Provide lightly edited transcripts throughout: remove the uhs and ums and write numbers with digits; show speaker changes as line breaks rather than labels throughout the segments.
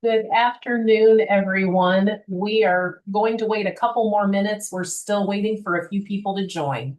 Good afternoon, everyone. We are going to wait a couple more minutes. We're still waiting for a few people to join.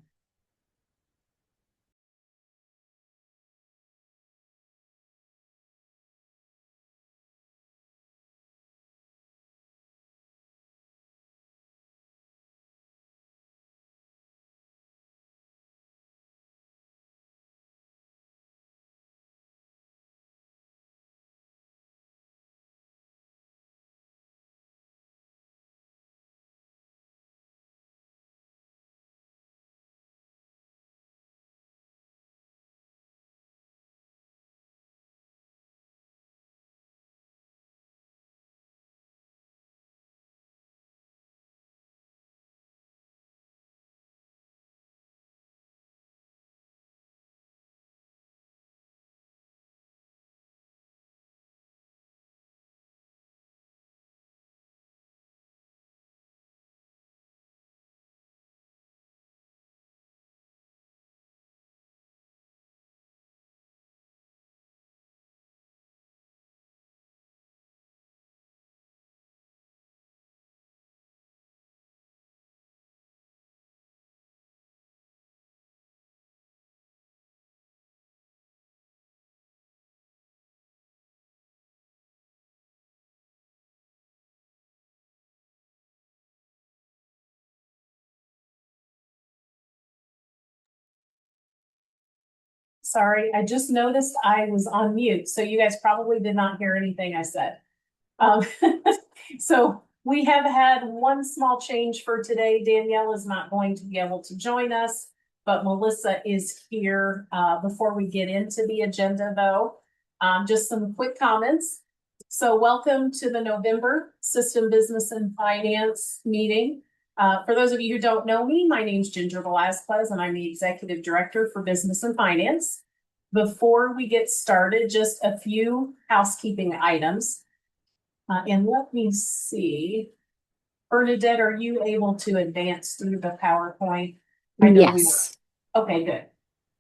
Sorry, I just noticed I was on mute, so you guys probably did not hear anything I said. Um, so we have had one small change for today. Danielle is not going to be able to join us, but Melissa is here. Before we get into the agenda though, just some quick comments. So welcome to the November System Business and Finance meeting. For those of you who don't know me, my name is Ginger Velasquez and I'm the Executive Director for Business and Finance. Before we get started, just a few housekeeping items. And let me see. Bernadette, are you able to advance through the PowerPoint? I know we were.
Yes.
Okay,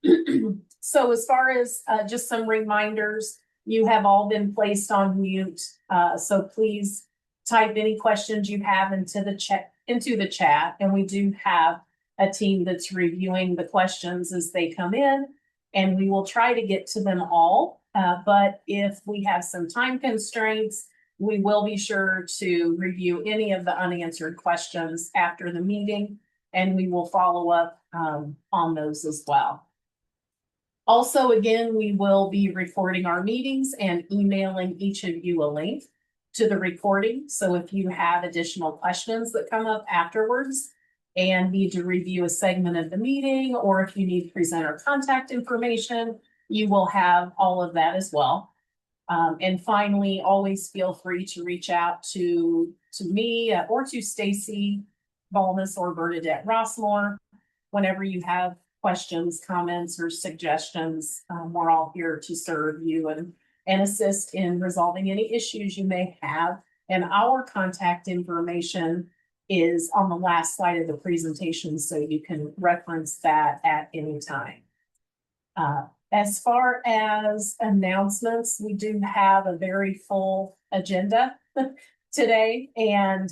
good. So as far as just some reminders, you have all been placed on mute. So please type any questions you have into the chat, and we do have a team that's reviewing the questions as they come in, and we will try to get to them all. But if we have some time constraints, we will be sure to review any of the unanswered questions after the meeting, and we will follow up on those as well. Also, again, we will be recording our meetings and emailing each of you a link to the recording. So if you have additional questions that come up afterwards and need to review a segment of the meeting, or if you need presenter contact information, you will have all of that as well. And finally, always feel free to reach out to me or to Stacy Balmas or Bernadette Rossmore whenever you have questions, comments, or suggestions. We're all here to serve you and assist in resolving any issues you may have. And our contact information is on the last slide of the presentation, so you can reference that at any time. As far as announcements, we do have a very full agenda today. And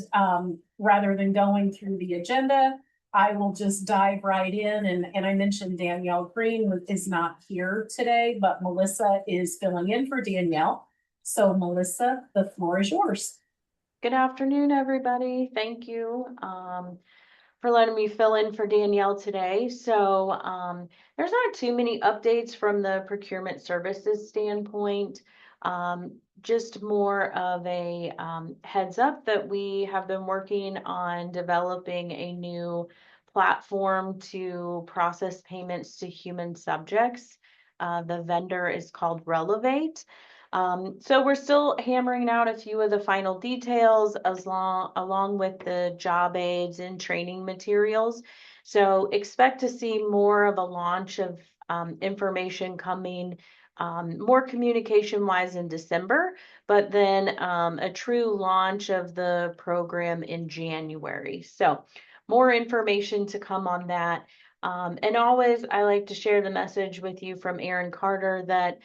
rather than going through the agenda, I will just dive right in. And I mentioned Danielle Green is not here today, but Melissa is filling in for Danielle. So Melissa, the floor is yours.
Good afternoon, everybody. Thank you for letting me fill in for Danielle today. So there's not too many updates from the procurement services standpoint. Just more of a heads up that we have been working on developing a new platform to process payments to human subjects. The vendor is called Relevate. So we're still hammering out a few of the final details along with the job aids and training materials. So expect to see more of a launch of information coming, more communication wise in December, but then a true launch of the program in January. So more information to come on that. And always, I like to share the message with you from Aaron Carter that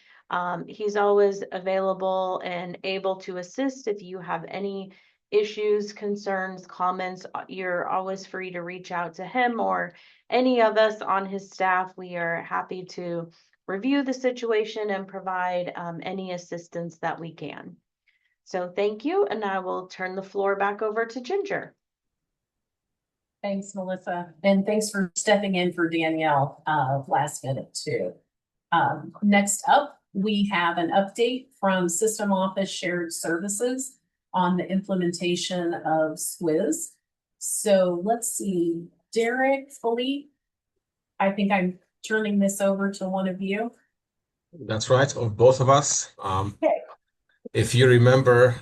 he's always available and able to assist if you have any issues, concerns, comments. You're always free to reach out to him or any of us on his staff. We are happy to review the situation and provide any assistance that we can. So thank you, and I will turn the floor back over to Ginger.
Thanks, Melissa, and thanks for stepping in for Danielle last minute too. Next up, we have an update from System Office Shared Services on the implementation of Squiz. So let's see, Derek, Philippe, I think I'm turning this over to one of you.
That's right, of both of us.
Okay.
If you remember,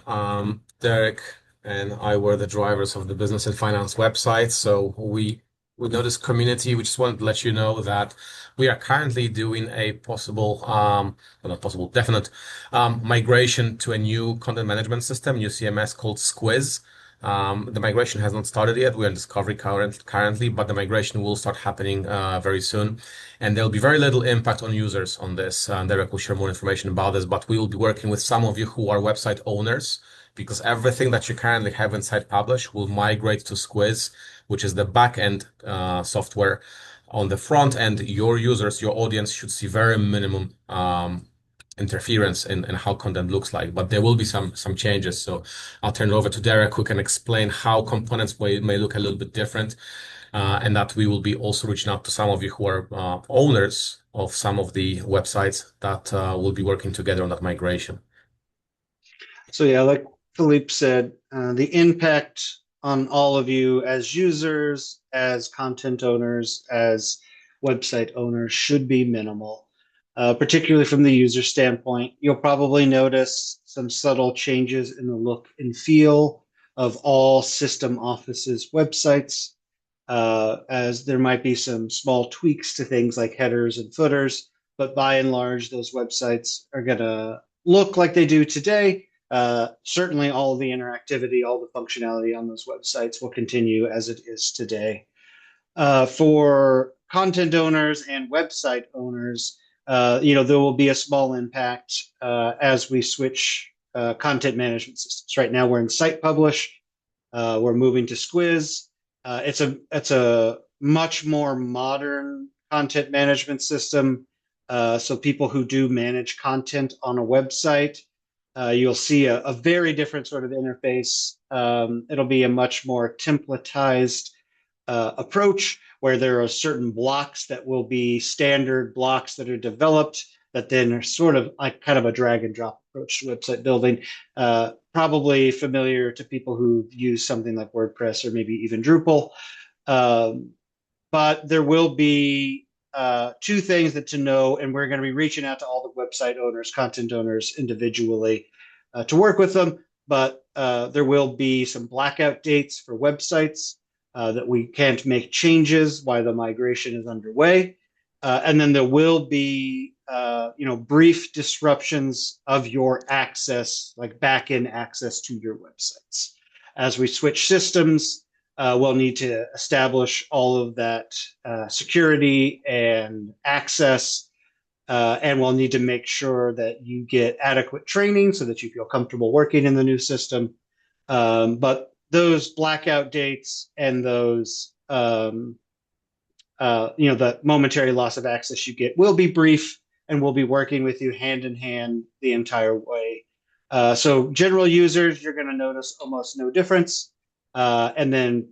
Derek and I were the drivers of the business and finance website. So we know this community. We just wanted to let you know that we are currently doing a possible, well, not possible, definite migration to a new content management system, new CMS called Squiz. The migration has not started yet. We're in discovery currently, but the migration will start happening very soon. And there'll be very little impact on users on this. Derek will share more information about this, but we will be working with some of you who are website owners, because everything that you currently have inside Publish will migrate to Squiz, which is the back-end software. On the front end, your users, your audience should see very minimum interference in how content looks like, but there will be some changes. So I'll turn it over to Derek, who can explain how components may look a little bit different, and that we will be also reaching out to some of you who are owners of some of the websites that will be working together on that migration.
So yeah, like Philippe said, the impact on all of you as users, as content owners, as website owners should be minimal. Particularly from the user standpoint, you'll probably notice some subtle changes in the look and feel of all System Office's websites, as there might be some small tweaks to things like headers and footers, but by and large, those websites are going to look like they do today. Certainly all of the interactivity, all the functionality on those websites will continue as it is today. For content owners and website owners, there will be a small impact as we switch content management systems. Right now, we're in Site Publish. We're moving to Squiz. It's a much more modern content management system. So people who do manage content on a website, you'll see a very different sort of interface. It'll be a much more templatized approach, where there are certain blocks that will be standard blocks that are developed that then are sort of like kind of a drag and drop approach to website building. Probably familiar to people who use something like WordPress or maybe even Drupal. But there will be two things that to know, and we're going to be reaching out to all the website owners, content owners individually to work with them. But there will be some blackout dates for websites that we can't make changes while the migration is underway. And then there will be, brief disruptions of your access, like back-end access to your websites. As we switch systems, we'll need to establish all of that security and access, and we'll need to make sure that you get adequate training so that you feel comfortable working in the new system. But those blackout dates and those, the momentary loss of access you get will be brief, and we'll be working with you hand in hand the entire way. So general users, you're going to notice almost no difference. And then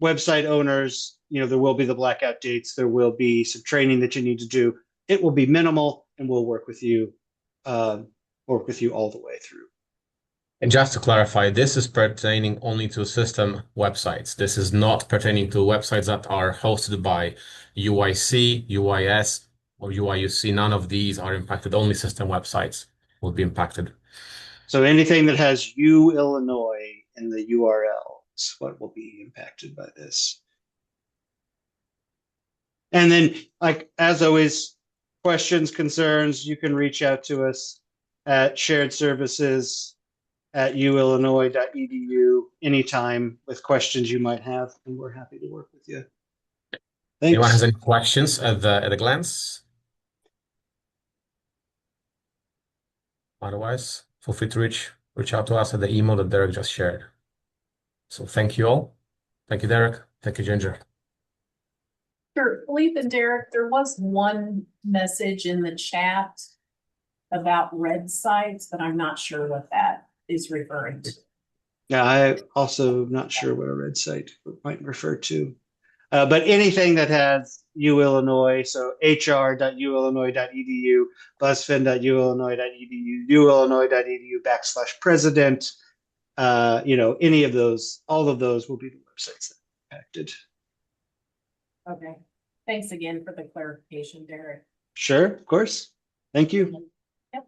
website owners, there will be the blackout dates. There will be some training that you need to do. It will be minimal, and we'll work with you all the way through.
And just to clarify, this is pertaining only to system websites. This is not pertaining to websites that are hosted by UIC, UIS, or UIUC. None of these are impacted. Only system websites will be impacted.
So anything that has U Illinois in the URL is what will be impacted by this. And then, like as always, questions, concerns, you can reach out to us at sharedservices@uillinois.edu anytime with questions you might have, and we're happy to work with you.
Anyone has
Thanks.
any questions at a glance? Otherwise, feel free to reach out to us at the email that Derek just shared. So thank you all. Thank you, Derek. Thank you, Ginger.
Sure, Philippe and Derek, there was one message in the chat about red sites, but I'm not sure what that is referring to.
Yeah, I also not sure what a red site might refer to. But anything that has U Illinois, so hr.uillinois.edu, buzzfin.uillinois.edu, uillinois.edu/president, any of those, all of those will be the websites that are impacted.
Okay, thanks again for the clarification, Derek.
Sure, of course. Thank you.
Yep.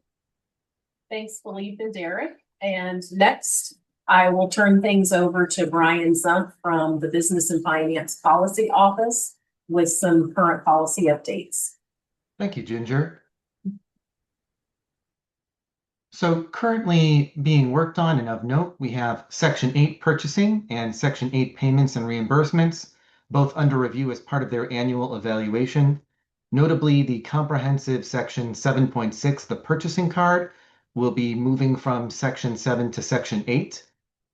Thanks, Philippe and Derek. And next, I will turn things over to Brian Zump from the Business and Finance Policy Office with some current policy updates.
Thank you, Ginger. So currently being worked on, and of note, we have Section 8 purchasing and Section 8 payments and reimbursements, both under review as part of their annual evaluation. Notably, the comprehensive Section 7.6, the purchasing card, will be moving from Section 7 to Section 8.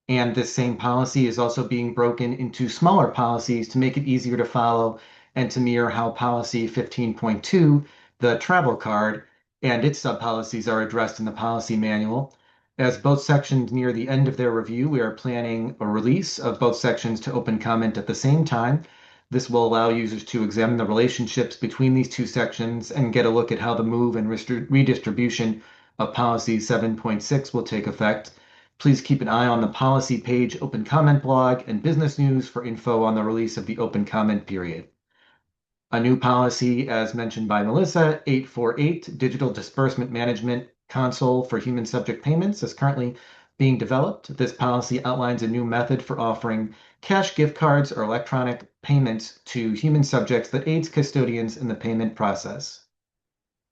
And this same policy is also being broken into smaller policies to make it easier to follow and to mirror how Policy 15.2, the travel card, and its sub-policies are addressed in the policy manual. As both sections near the end of their review, we are planning a release of both sections to open comment at the same time. This will allow users to examine the relationships between these two sections and get a look at how the move and redistribution of Policy 7.6 will take effect. Please keep an eye on the policy page, open comment blog, and business news for info on the release of the open comment period. A new policy, as mentioned by Melissa, 848, Digital Disbursement Management Console for Human Subject Payments, is currently being developed. This policy outlines a new method for offering cash gift cards or electronic payments to human subjects that aids custodians in the payment process.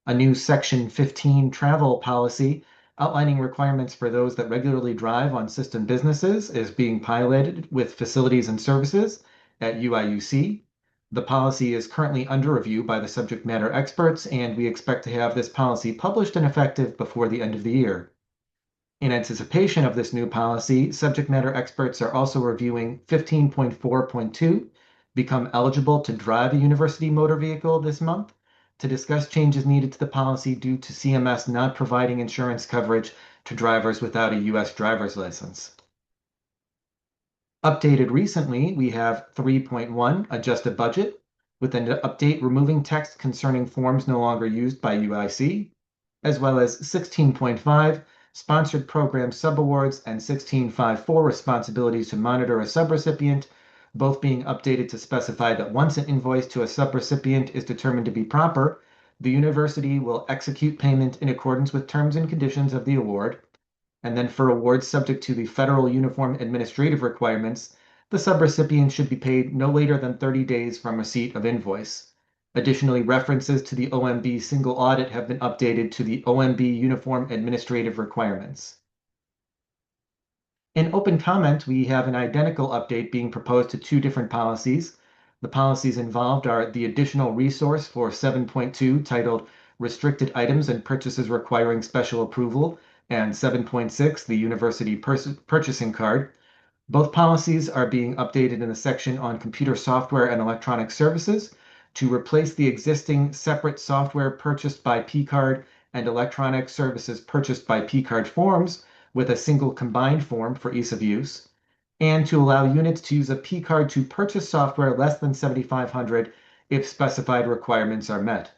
A new Section 15 travel policy outlining requirements for those that regularly drive on system businesses is being piloted with facilities and services at UIUC. The policy is currently under review by the subject matter experts, and we expect to have this policy published and effective before the end of the year. In anticipation of this new policy, subject matter experts are also reviewing 15.4.2, become eligible to drive a university motor vehicle this month, to discuss changes needed to the policy due to CMS not providing insurance coverage to drivers without a U.S. driver's license. Updated recently, we have 3.1, adjust a budget, with an update removing text concerning forms no longer used by UIC, as well as 16.5, sponsored program subawards, and 16.5.4, responsibilities to monitor a subrecipient, both being updated to specify that once an invoice to a subrecipient is determined to be proper, the university will execute payment in accordance with terms and conditions of the award. And then for awards subject to the federal uniform administrative requirements, the subrecipient should be paid no later than 30 days from receipt of invoice. Additionally, references to the OMB single audit have been updated to the OMB uniform administrative requirements. In open comment, we have an identical update being proposed to two different policies. The policies involved are the additional resource for 7.2 titled Restricted Items and Purchases Requiring Special Approval, and 7.6, the University Purchasing Card. Both policies are being updated in the section on computer software and electronic services to replace the existing separate software purchased by P-Card and electronic services purchased by P-Card forms with a single combined form for ease of use, and to allow units to use a P-Card to purchase software less than $7,500 if specified requirements are met.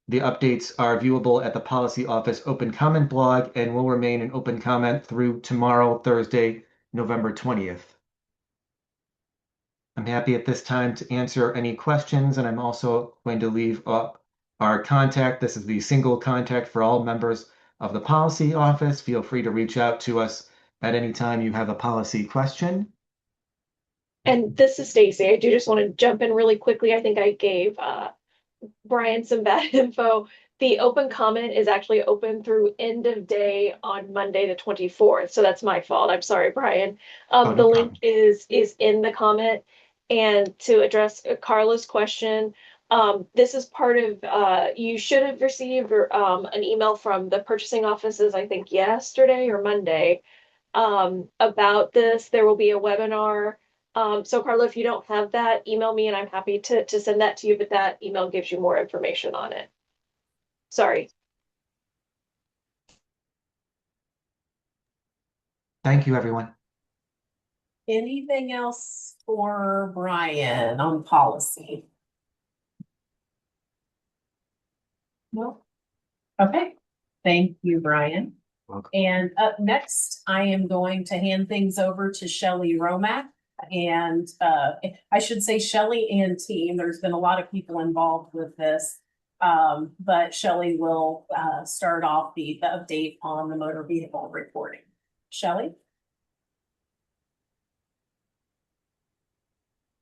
The updates are viewable at the Policy Office Open Comment blog and will remain in open comment through tomorrow, Thursday, November 20th. I'm happy at this time to answer any questions, and I'm also going to leave up our contact. This is the single contact for all members of the Policy Office. Feel free to reach out to us at any time you have a policy question.
And this is Stacy. I do just want to jump in really quickly. I think I gave Brian some bad info. The open comment is actually open through end of day on Monday the 24th. So that's my fault. I'm sorry, Brian.
Oh, no
The link
problem.
is in the comment. And to address Carla's question, this is part of, you should have received an email from the purchasing offices, I think yesterday or Monday, about this. There will be a webinar. So Carla, if you don't have that, email me and I'm happy to send that to you, but that email gives you more information on it. Sorry.
Thank you, everyone.
Anything else for Brian on policy? No. Okay, thank you, Brian.
Welcome.
And up next, I am going to hand things over to Shelley Romack. And I should say Shelley and team, there's been a lot of people involved with this. But Shelley will start off the update on the motor vehicle reporting. Shelley?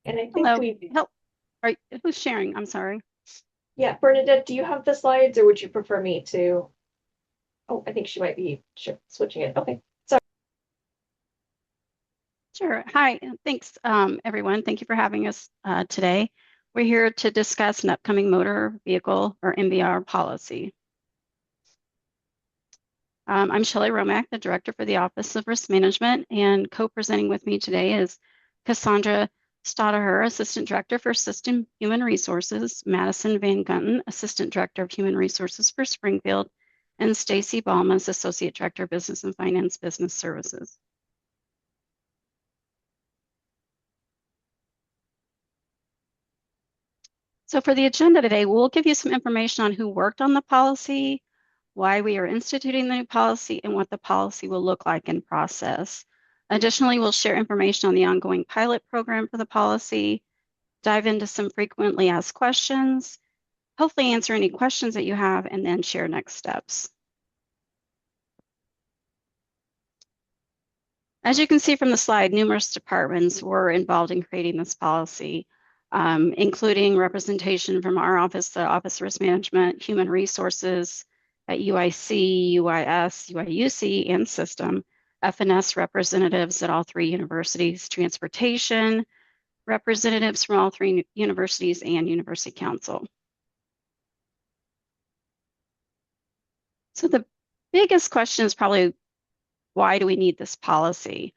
And I think
Hello.
we,
Help. Right. Who's sharing? I'm sorry.
yeah, Bernadette, do you have the slides or would you prefer me to? Oh, I think she might be switching it. Okay.
Sure. Hi. Thanks, everyone. Thank you for having us today. We're here to discuss an upcoming motor vehicle or MVR policy. I'm Shelley Romack, the Director for the Office of Risk Management, and co-presenting with me today is Cassandra Stadaher, Assistant Director for System Human Resources, Madison Van Gunten, Assistant Director of Human Resources for Springfield, and Stacy Balmas, Associate Director of Business and Finance Business Services. So for the agenda today, we'll give you some information on who worked on the policy, why we are instituting the new policy, and what the policy will look like in process. Additionally, we'll share information on the ongoing pilot program for the policy, dive into some frequently asked questions, hopefully answer any questions that you have, and then share next steps. As you can see from the slide, numerous departments were involved in creating this policy, including representation from our office, the Office of Risk Management, Human Resources at UIC, UIS, UIUC, and System, FNS representatives at all three universities, transportation representatives from all three universities, and University Council. So the biggest question is probably, why do we need this policy?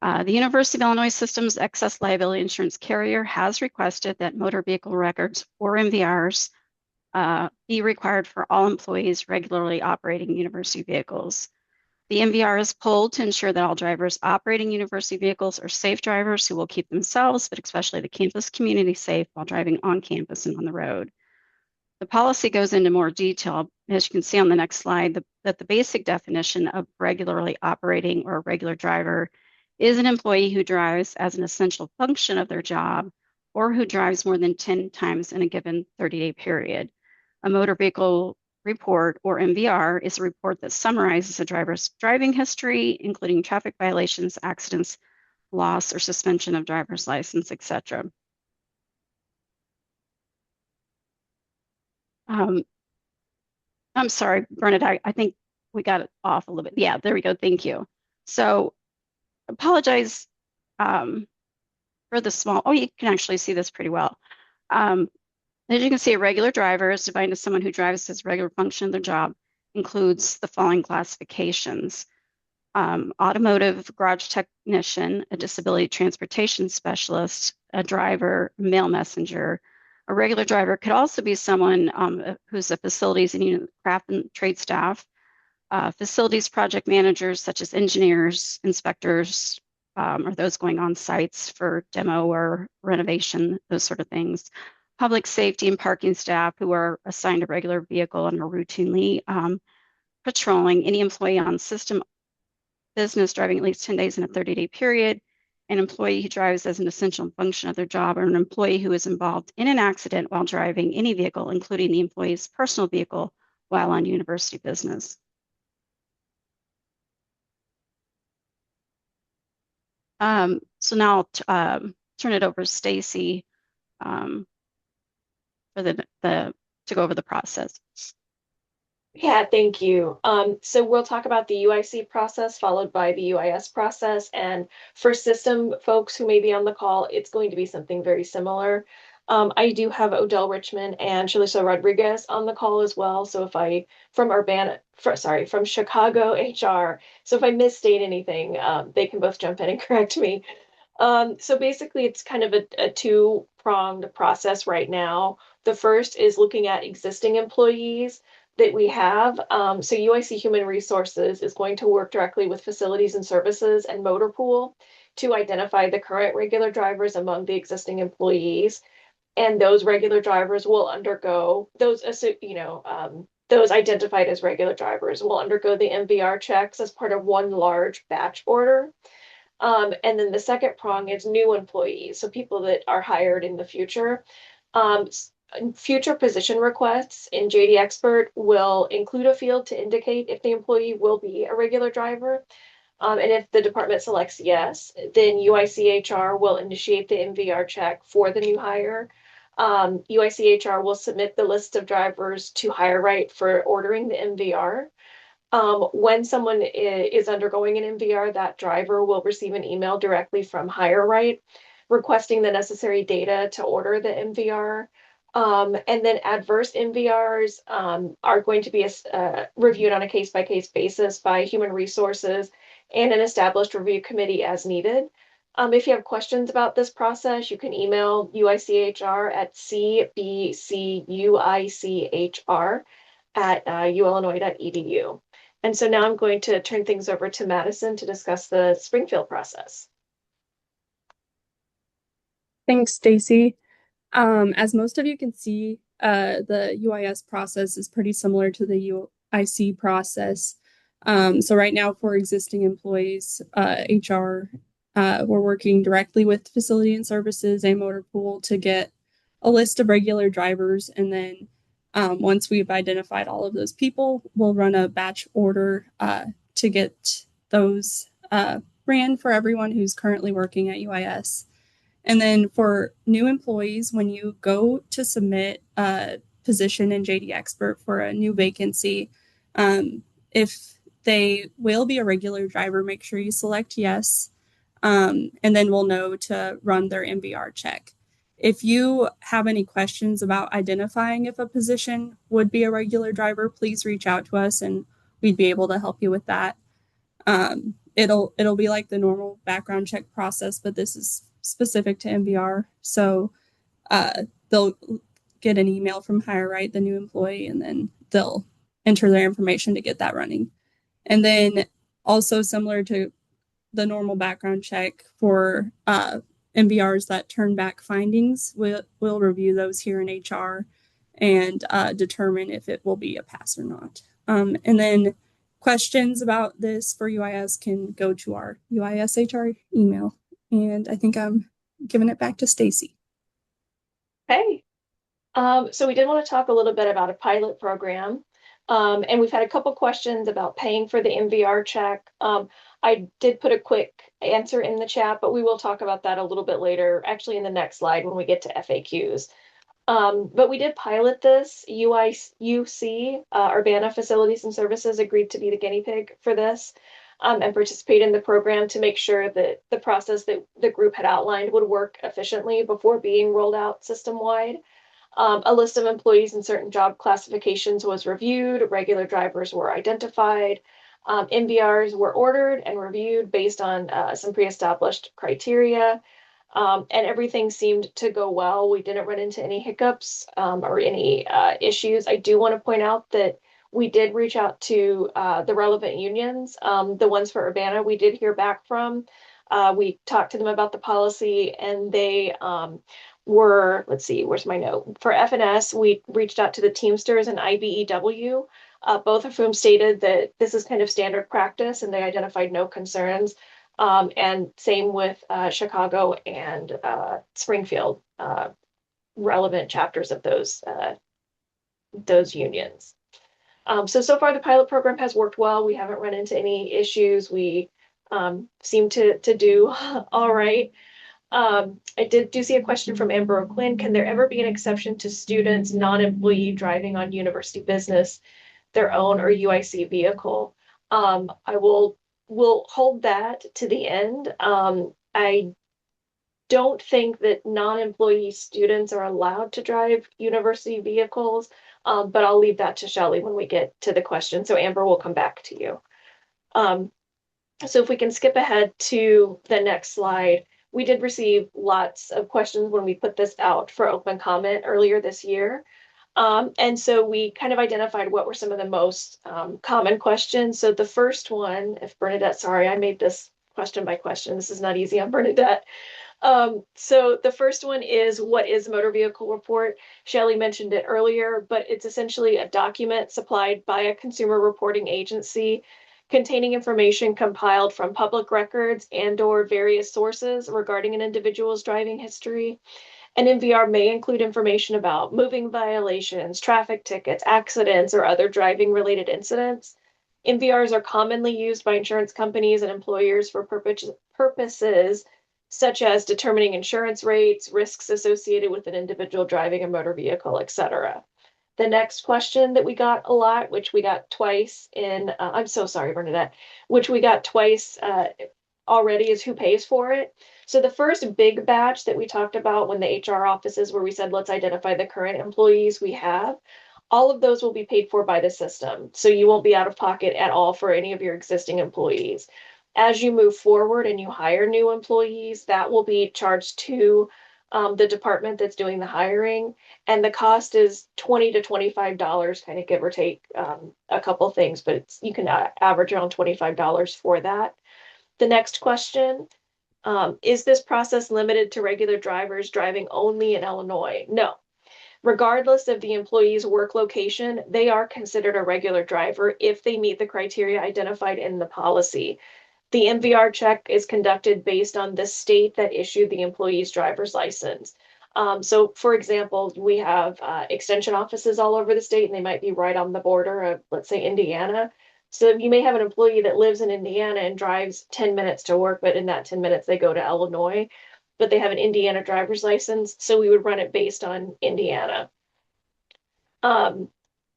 The University of Illinois System's excess liability insurance carrier has requested that motor vehicle records, or MVRs, be required for all employees regularly operating university vehicles. The MVR is pulled to ensure that all drivers operating university vehicles are safe drivers who will keep themselves, but especially the campus community, safe while driving on campus and on the road. The policy goes into more detail, as you can see on the next slide, that the basic definition of regularly operating or a regular driver is an employee who drives as an essential function of their job or who drives more than 10 times in a given 30-day period. A motor vehicle report, or MVR, is a report that summarizes a driver's driving history, including traffic violations, accidents, loss or suspension of driver's license, etc. I'm sorry, Bernadette, I think we got it off a little bit. Yeah, there we go. Thank you. So apologize for the small, oh, you can actually see this pretty well. As you can see, a regular driver is defined as someone who drives as regular function of their job, includes the following classifications. Automotive garage technician, a disability transportation specialist, a driver, mail messenger. A regular driver could also be someone who's a facilities and craft and trade staff, facilities project managers such as engineers, inspectors, or those going on sites for demo or renovation, those sort of things. Public safety and parking staff who are assigned a regular vehicle and are routinely patrolling. Any employee on system business driving at least 10 days in a 30-day period. An employee who drives as an essential function of their job, or an employee who is involved in an accident while driving any vehicle, including the employee's personal vehicle while on university business. So now I'll turn it over to Stacy for to go over the process.
Yeah, thank you. So we'll talk about the UIC process followed by the UIS process. And for system folks who may be on the call, it's going to be something very similar. I do have Odell Richmond and Shalisa Rodriguez on the call as well. So if I from from Chicago HR. So if I misstate anything, they can both jump in and correct me. So basically, it's kind of a two-pronged process right now. The first is looking at existing employees that we have. So UIC Human Resources is going to work directly with Facilities and Services and Motor Pool to identify the current regular drivers among the existing employees. And those regular drivers will undergo those identified as regular drivers will undergo the MVR checks as part of one large batch order. And then the second prong is new employees, so people that are hired in the future. Future position requests in JD Expert will include a field to indicate if the employee will be a regular driver. And if the department selects yes, then UICHR will initiate the MVR check for the new hire. UICHR will submit the list of drivers to HireRight for ordering the MVR. When someone is undergoing an MVR, that driver will receive an email directly from HireRight requesting the necessary data to order the MVR. And then adverse MVRs are going to be reviewed on a case-by-case basis by Human Resources and an established review committee as needed. If you have questions about this process, you can email UICHR at cbcuichr@ulillinois.edu. And so now I'm going to turn things over to Madison to discuss the Springfield process.
Thanks, Stacy. As most of you can see, the UIS process is pretty similar to the UIC process. So right now for existing employees, HR, we're working directly with Facility and Services and Motor Pool to get a list of regular drivers. And then once we've identified all of those people, we'll run a batch order to get those ran for everyone who's currently working at UIS. And then for new employees, when you go to submit a position in JD Expert for a new vacancy, if they will be a regular driver, make sure you select yes. And then we'll know to run their MVR check. If you have any questions about identifying if a position would be a regular driver, please reach out to us and we'd be able to help you with that. It'll be like the normal background check process, but this is specific to MVR. So they'll get an email from HireRight, the new employee, and then they'll enter their information to get that running. And then also similar to the normal background check for MVRs that turn back findings, we'll review those here in HR and determine if it will be a pass or not. And then questions about this for UIS can go to our UIS HR email. And I think I'm giving it back to Stacy.
Okay. So we did want to talk a little bit about a pilot program. And we've had a couple questions about paying for the MVR check. I did put a quick answer in the chat, but we will talk about that a little bit later, actually in the next slide when we get to FAQs. But we did pilot this. UC, Urbana Facilities and Services, agreed to be the guinea pig for this and participate in the program to make sure that the process that the group had outlined would work efficiently before being rolled out system-wide. A list of employees in certain job classifications was reviewed, regular drivers were identified, MVRs were ordered and reviewed based on some pre-established criteria, and everything seemed to go well. We didn't run into any hiccups or any issues. I do want to point out that we did reach out to the relevant unions, the ones for Urbana we did hear back from. We talked to them about the policy and they were, let's see, where's my note? For FNS, we reached out to the Teamsters and IBEW, both of whom stated that this is kind of standard practice and they identified no concerns. And same with Chicago and Springfield, relevant chapters of those unions. So far the pilot program has worked well. We haven't run into any issues. We seem to do all right. I do see a question from Amber O'Quinn. Can there ever be an exception to students, non-employee driving on university business? their own or UIC vehicle. We'll hold that to the end. I don't think that non-employee students are allowed to drive university vehicles, but I'll leave that to Shelley when we get to the question. So Amber will come back to you. So if we can skip ahead to the next slide, we did receive lots of questions when we put this out for open comment earlier this year. And so we kind of identified what were some of the most common questions. So the first one, if Bernadette, sorry, I made this question by question. This is not easy on Bernadette. So the first one is, what is a motor vehicle report? Shelley mentioned it earlier, but it's essentially a document supplied by a consumer reporting agency containing information compiled from public records and/or various sources regarding an individual's driving history. An MVR may include information about moving violations, traffic tickets, accidents, or other driving related incidents. MVRs are commonly used by insurance companies and employers for purposes such as determining insurance rates, risks associated with an individual driving a motor vehicle, etc. The next question that we got a lot, which we got twice in, I'm so sorry, Bernadette, which we got twice already, is who pays for it. So the first big batch that we talked about when the HR offices, where we said, let's identify the current employees we have, all of those will be paid for by the system. So you won't be out of pocket at all for any of your existing employees. As you move forward and you hire new employees, that will be charged to the department that's doing the hiring. And the cost is $20 to $25, kind of give or take a couple things, but you can average around $25 for that. The next question, is this process limited to regular drivers driving only in Illinois? No. Regardless of the employee's work location, they are considered a regular driver if they meet the criteria identified in the policy. The MVR check is conducted based on the state that issued the employee's driver's license. So for example, we have extension offices all over the state, and they might be right on the border of, let's say, Indiana. So you may have an employee that lives in Indiana and drives 10 minutes to work, but in that 10 minutes they go to Illinois, but they have an Indiana driver's license. So we would run it based on Indiana. And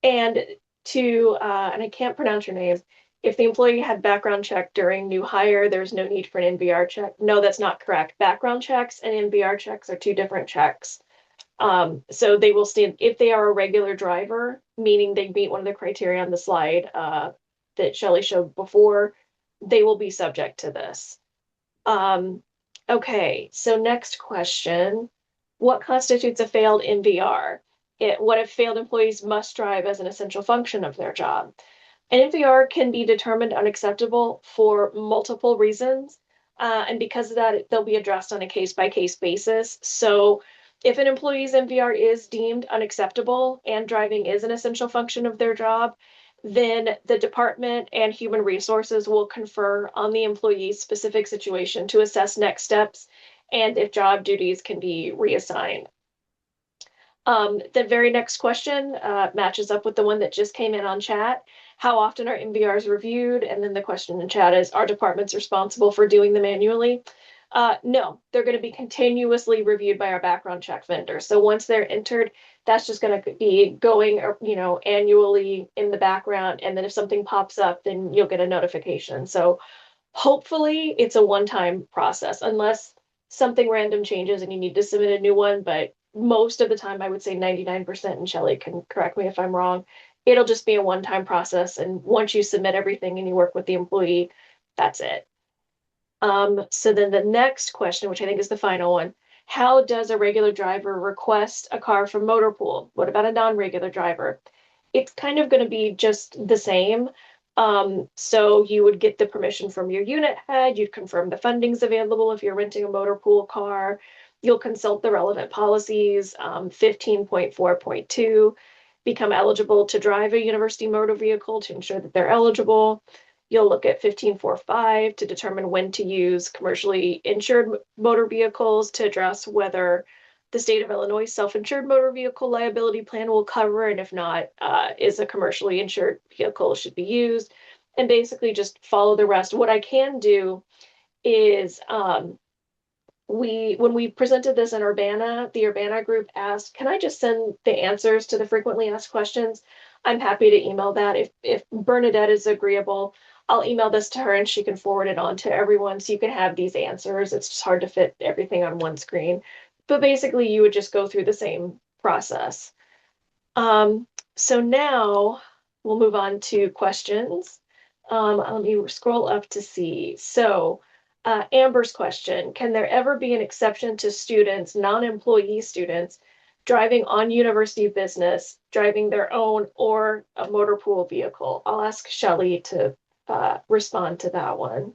I can't pronounce your names. If the employee had background check during new hire, there's no need for an NVR check. No, that's not correct. Background checks and NVR checks are two different checks. So they will stand, if they are a regular driver, meaning they meet one of the criteria on the slide that Shelley showed before, they will be subject to this. Okay, so next question. What constitutes a failed MVR? What if failed employees must drive as an essential function of their job? An MVR can be determined unacceptable for multiple reasons. And because of that, they'll be addressed on a case-by-case basis. So if an employee's MVR is deemed unacceptable and driving is an essential function of their job, then the department and human resources will confer on the employee's specific situation to assess next steps and if job duties can be reassigned. The very next question matches up with the one that just came in on chat. How often are MVRs reviewed? And then the question in chat is, are departments responsible for doing them annually? No, they're going to be continuously reviewed by our background check vendor. So once they're entered, that's just going to be going, annually in the background. And then if something pops up, then you'll get a notification. So hopefully it's a one-time process, unless something random changes and you need to submit a new one. But most of the time, I would say 99%, and Shelley can correct me if I'm wrong, it'll just be a one-time process. And once you submit everything and you work with the employee, that's it. So then the next question, which I think is the final one, how does a regular driver request a car from Motor Pool? What about a non-regular driver? It's kind of going to be just the same. So you would get the permission from your unit head, you'd confirm the funding's available if you're renting a Motor Pool car. You'll consult the relevant policies, 15.4.2, become eligible to drive a university motor vehicle to ensure that they're eligible. You'll look at 15.4.5 to determine when to use commercially insured motor vehicles to address whether the state of Illinois self-insured motor vehicle liability plan will cover, and if not, is a commercially insured vehicle should be used, and basically just follow the rest. What I can do is, when we presented this in Urbana, the Urbana group asked, can I just send the answers to the frequently asked questions? I'm happy to email that. If Bernadette is agreeable, I'll email this to her and she can forward it on to everyone so you can have these answers. It's just hard to fit everything on one screen. But basically, you would just go through the same process. So now we'll move on to questions. Let me scroll up to see. So Amber's question, can there ever be an exception to students, non-employee students, driving on university business, driving their own or a motor pool vehicle? I'll ask Shelley to respond to that one.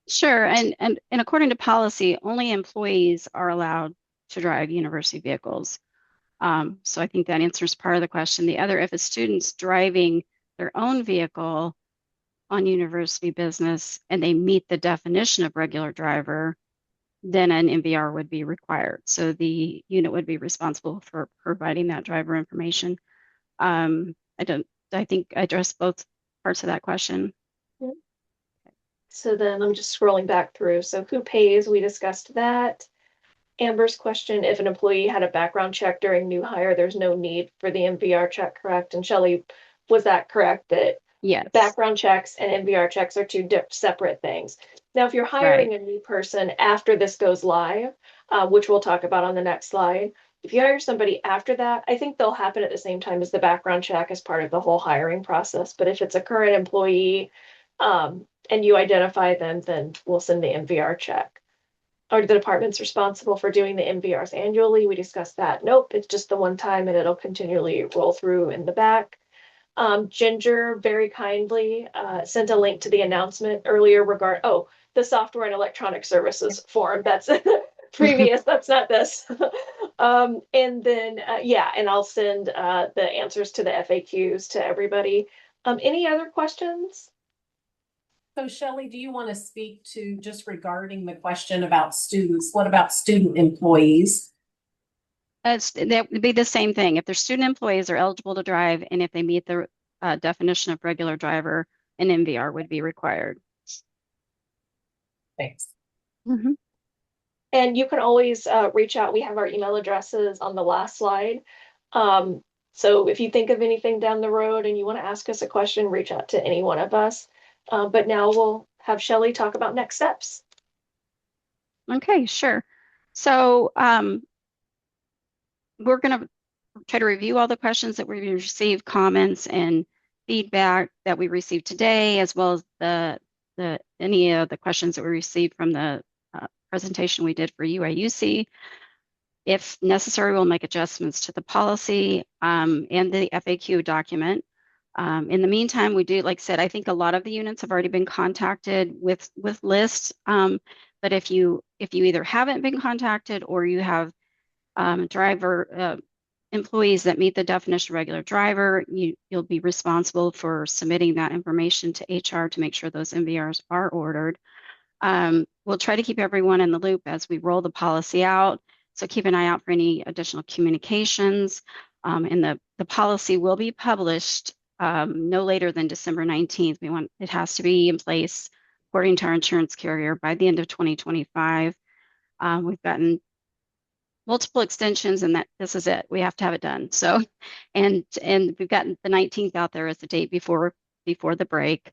Sure, and according to policy, only employees are allowed to drive university vehicles. So I think that answers part of the question. The other, if a student's driving their own vehicle on university business and they meet the definition of regular driver, then an MVR would be required. So the unit would be responsible for providing that driver information. I think I addressed both parts of that question.
So then I'm just scrolling back through. So who pays? We discussed that. Amber's question, if an employee had a background check during new hire, there's no need for the MVR check, correct? And Shelley, was that correct that
Yes.
background checks and MVR checks are two separate things? Now, if you're hiring a new person after this goes live, which we'll talk about on the next slide, if you hire somebody after that, I think they'll happen at the same time as the background check as part of the whole hiring process. But if it's a current employee and you identify them, then we'll send the MVR check. Are the departments responsible for doing the MVRs annually? We discussed that. Nope, it's just the one time and it'll continually roll through in the back. Ginger very kindly sent a link to the announcement earlier the software and electronic services form. That's previous, that's not this. And then, and I'll send the answers to the FAQs to everybody. Any other questions?
So Shelley, do you want to speak to just regarding the question about students? What about student employees?
That would be the same thing. If their student employees are eligible to drive and if they meet the definition of regular driver, an MVR would be required.
Thanks.
Mm-hmm.
And you can always reach out. We have our email addresses on the last slide. So if you think of anything down the road and you want to ask us a question, reach out to any one of us. But now we'll have Shelley talk about next steps.
Okay, sure. So we're going to try to review all the questions that we received, comments and feedback that we received today, as well as any of the questions that we received from the presentation we did for UIUC. If necessary, we'll make adjustments to the policy and the FAQ document. In the meantime, we do, like I said, I think a lot of the units have already been contacted with lists. But if you either haven't been contacted or you have driver employees that meet the definition of regular driver, you'll be responsible for submitting that information to HR to make sure those MVRs are ordered. We'll try to keep everyone in the loop as we roll the policy out. So keep an eye out for any additional communications. And the policy will be published no later than December 19th. It has to be in place according to our insurance carrier by the end of 2025. We've gotten multiple extensions and this is it. We have to have it done. So, and we've gotten the 19th out there as the date before the break.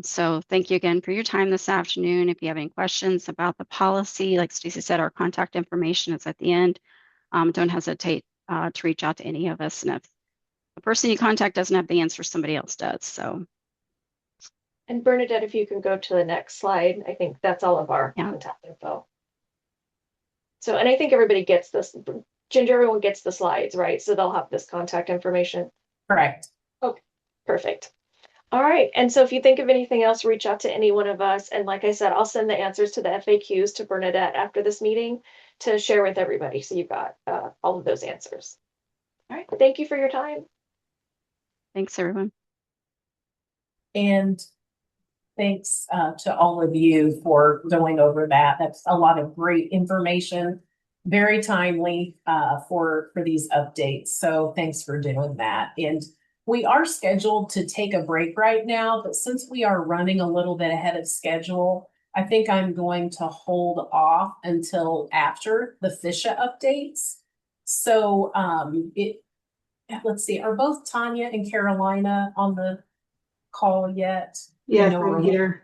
So thank you again for your time this afternoon. If you have any questions about the policy, like Stacey said, our contact information is at the end. Don't hesitate to reach out to any of us. And if the person you contact doesn't have the answer, somebody else does. So.
And Bernadette, if you can go to the next slide, I think that's all of our contact info. So, and I think everybody gets this. Ginger, everyone gets the slides, right? So they'll have this contact information.
Correct.
Okay, perfect. All right. And so if you think of anything else, reach out to any one of us. And like I said, I'll send the answers to the FAQs to Bernadette after this meeting to share with everybody. So you've got all of those answers. All right. Thank you for your time.
Thanks, everyone.
And thanks to all of you for going over that. That's a lot of great information, very timely for these updates. So thanks for doing that. And we are scheduled to take a break right now, but since we are running a little bit ahead of schedule, I think I'm going to hold off until after the FSHA updates. So let's see, are both Tanya and Carolina on the call yet?
Yes,
No,
I'm here.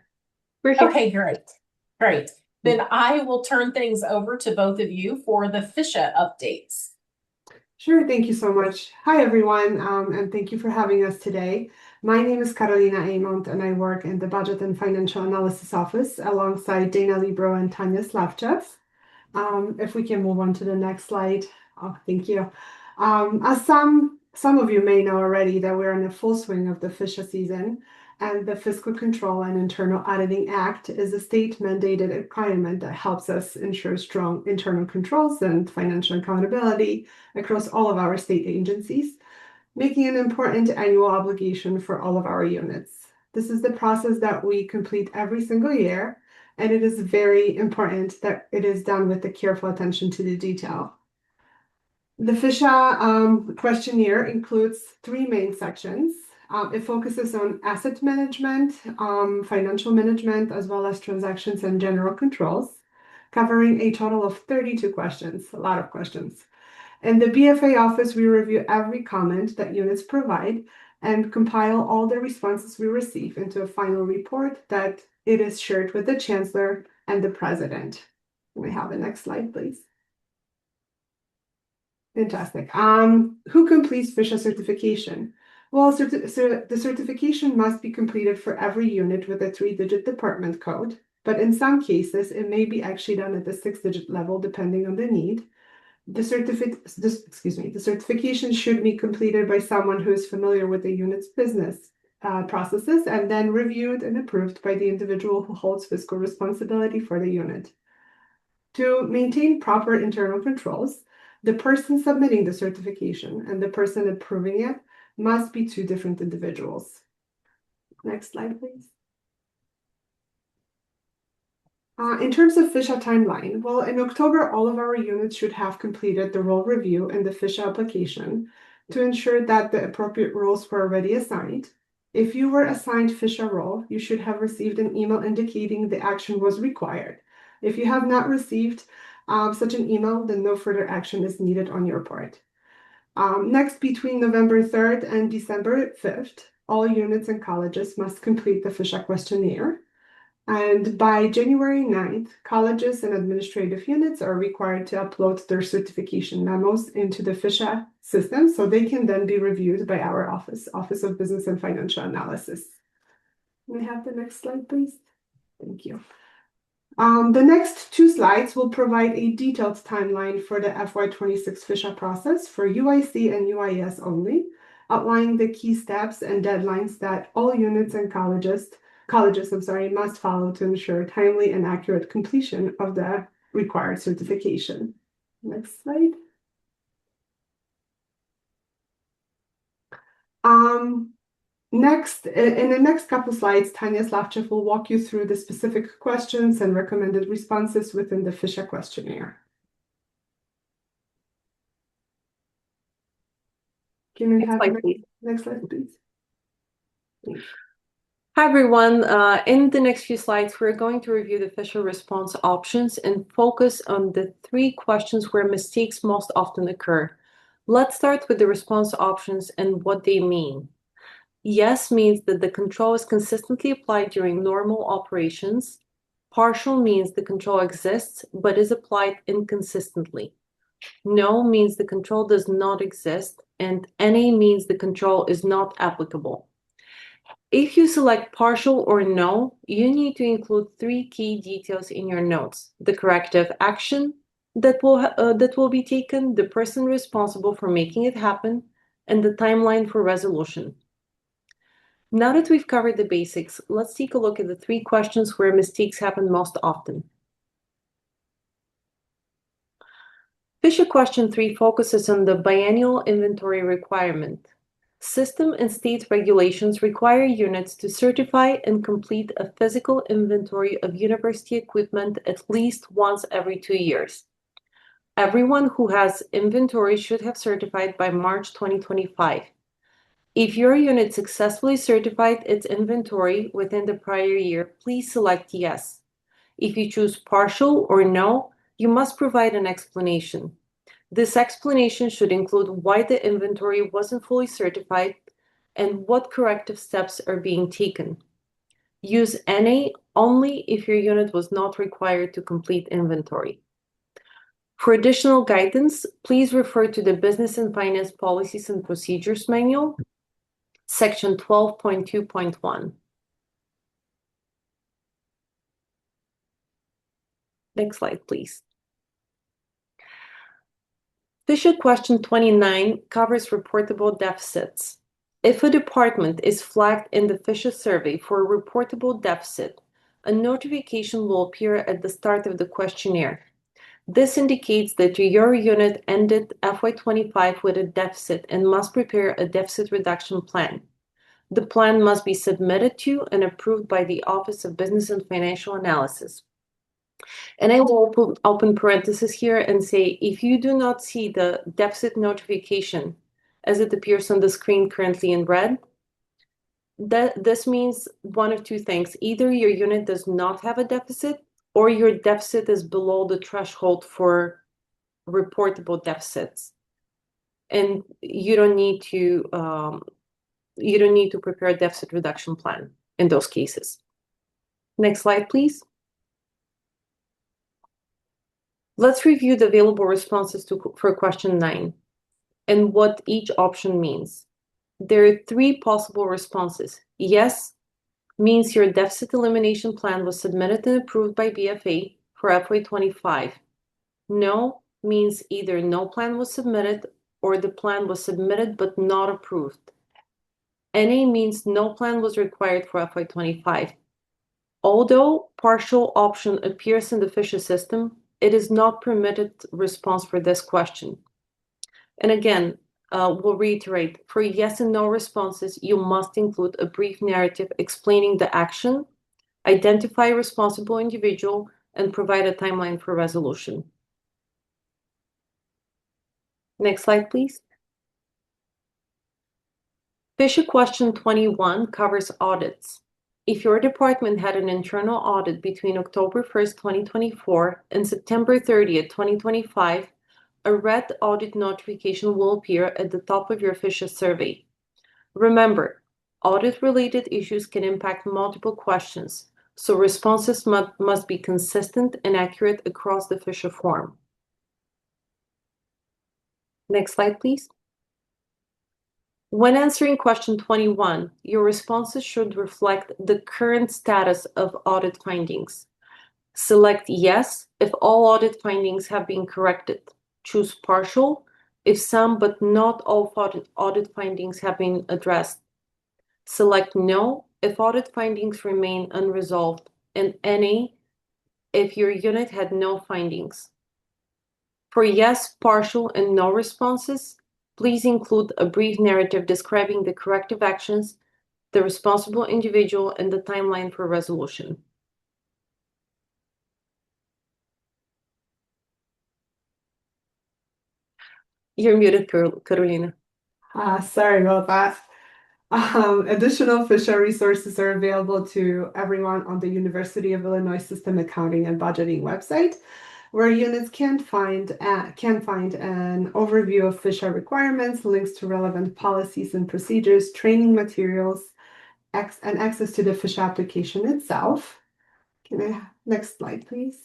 We're here.
Okay, great. Great. Then I will turn things over to both of you for the FISHA updates.
Sure, thank you so much. Hi, everyone, and thank you for having us today. My name is Carolina Amont, and I work in the Budget and Financial Analysis Office alongside Dana Libro and Tanya Slavchev. If we can move on to the next slide. Oh, thank you. As some of you may know already, that we're in the full swing of the FISHA season, and the Fiscal Control and Internal Auditing Act is a state-mandated requirement that helps us ensure strong internal controls and financial accountability across all of our state agencies, making an important annual obligation for all of our units. This is the process that we complete every single year, and it is very important that it is done with the careful attention to the detail. The FISHA questionnaire includes 3 main sections. It focuses on asset management, financial management, as well as transactions and general controls, covering a total of 32 questions, a lot of questions. In the BFA office, we review every comment that units provide and compile all the responses we receive into a final report that it is shared with the Chancellor and the President. Can we have the next slide, please? Fantastic. Who completes FISHA certification? Well, the certification must be completed for every unit with a 3-digit department code, but in some cases, it may be actually done at the 6-digit level, depending on the need. The certification should be completed by someone who is familiar with the unit's business processes and then reviewed and approved by the individual who holds fiscal responsibility for the unit. To maintain proper internal controls, the person submitting the certification and the person approving it must be 2 different individuals. Next slide, please. In terms of FISHA timeline, well, in October, all of our units should have completed the role review and the FISHA application to ensure that the appropriate roles were already assigned. If you were assigned FISHA role, you should have received an email indicating the action was required. If you have not received such an email, then no further action is needed on your part. Next, between November 3rd and December 5th, all units and colleges must complete the FISHA questionnaire. And by January 9th, colleges and administrative units are required to upload their certification memos into the FISHA system so they can then be reviewed by our Office of Business and Financial Analysis. Can we have the next slide, please? Thank you. The next 2 slides will provide a detailed timeline for the FY26 FISHA process for UIC and UIS only, outlining the key steps and deadlines that all units and colleges must follow to ensure timely and accurate completion of the required certification. Next slide. Next, in the next couple slides, Tanya Slavchev will walk you through the specific questions and recommended responses within the FISHA questionnaire. Can we have the next slide, please? Thank you.
Hi, everyone. In the next few slides, we're going to review the FISHA response options and focus on the 3 questions where mistakes most often occur. Let's start with the response options and what they mean. Yes means that the control is consistently applied during normal operations. Partial means the control exists but is applied inconsistently. No means the control does not exist, and NA means the control is not applicable. If you select partial or no, you need to include 3 key details in your notes: the corrective action that will be taken, the person responsible for making it happen, and the timeline for resolution. Now that we've covered the basics, let's take a look at the 3 questions where mistakes happen most often. FISHA question 3 focuses on the biennial inventory requirement. System and state regulations require units to certify and complete a physical inventory of university equipment at least once every 2 years. Everyone who has inventory should have certified by March 2025. If your unit successfully certified its inventory within the prior year, please select yes. If you choose partial or no, you must provide an explanation. This explanation should include why the inventory wasn't fully certified and what corrective steps are being taken. Use NA only if your unit was not required to complete inventory. For additional guidance, please refer to the Business and Finance Policies and Procedures Manual, Section 12.2.1. Next slide, please. FSHA question 29 covers reportable deficits. If a department is flagged in the FSHA survey for a reportable deficit, a notification will appear at the start of the questionnaire. This indicates that your unit ended FY25 with a deficit and must prepare a deficit reduction plan. The plan must be submitted to and approved by the Office of Business and Financial Analysis. And I will open parentheses here and say, if you do not see the deficit notification as it appears on the screen currently in red, this means one of two things. Either your unit does not have a deficit, or your deficit is below the threshold for reportable deficits. And you don't need to prepare a deficit reduction plan in those cases. Next slide, please. Let's review the available responses for question 9 and what each option means. There are 3 possible responses. Yes means your deficit elimination plan was submitted and approved by BFA for FY25. No means either no plan was submitted or the plan was submitted but not approved. NA means no plan was required for FY25. Although partial option appears in the FSHA system, it is not permitted response for this question. And again, we'll reiterate, for yes and no responses, you must include a brief narrative explaining the action, identify a responsible individual, and provide a timeline for resolution. Next slide, please. FSHA question 21 covers audits. If your department had an internal audit between October 1st, 2024 and September 30th, 2025, a red audit notification will appear at the top of your FSHA survey. Remember, audit-related issues can impact multiple questions, so responses must be consistent and accurate across the FSHA form. Next slide, please. When answering question 21, your responses should reflect the current status of audit findings. Select yes if all audit findings have been corrected. Choose partial if some but not all audit findings have been addressed. Select no if audit findings remain unresolved, and NA if your unit had no findings. For yes, partial, and no responses, please include a brief narrative describing the corrective actions, the responsible individual, and the timeline for resolution. You're muted, Carolina.
Sorry about that. Additional FSHA resources are available to everyone on the University of Illinois System Accounting and Budgeting website, where units can find an overview of FSHA requirements, links to relevant policies and procedures, training materials, and access to the FSHA application itself. Next slide, please.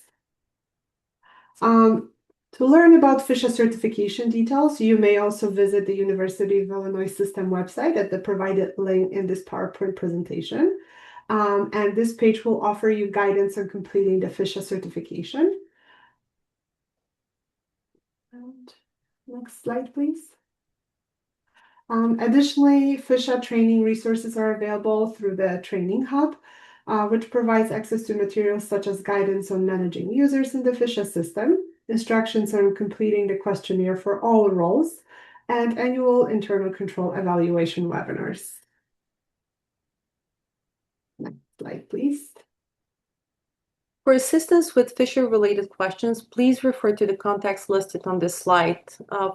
To learn about FSHA certification details, you may also visit the University of Illinois System website at the provided link in this PowerPoint presentation. And this page will offer you guidance on completing the FSHA certification. And next slide, please. Additionally, FSHA training resources are available through the Training Hub, which provides access to materials such as guidance on managing users in the FSHA system, instructions on completing the questionnaire for all roles, and annual internal control evaluation webinars. Next slide, please.
For assistance with FSHA-related questions, please refer to the contacts listed on this slide.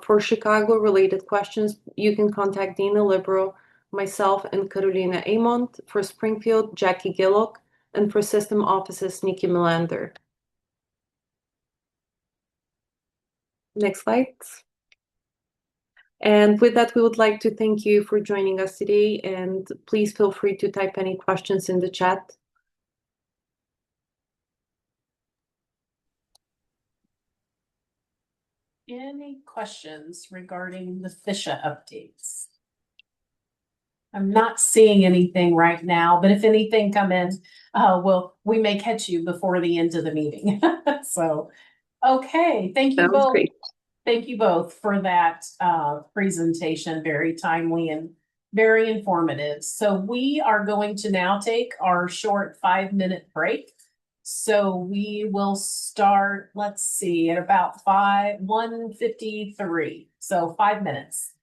For Chicago-related questions, you can contact Dina Libro, myself, and Carolina Amont. For Springfield, Jackie Gillock, and for system offices, Nikki Melander. Next slide. And with that, we would like to thank you for joining us today, and please feel free to type any questions in the chat.
Any questions regarding the FISHA updates? I'm not seeing anything right now, but if anything come in, we may catch you before the end of the meeting. So, okay, thank you
Sounds
both.
great.
Thank you both for that presentation, very timely and very informative. So we are going to now take our short 5-minute break. So we will start, let's see, at about 1:53. So 5 minutes.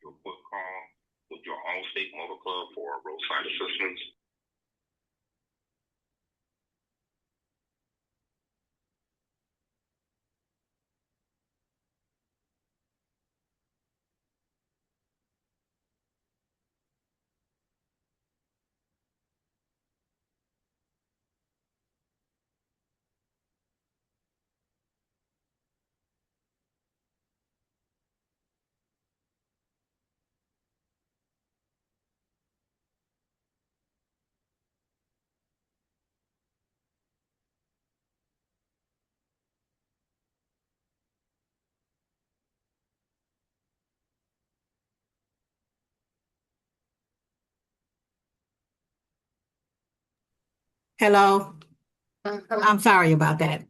Your quick call with your Allstate Motor Club for roadside assistance.
Hello. I'm sorry about that.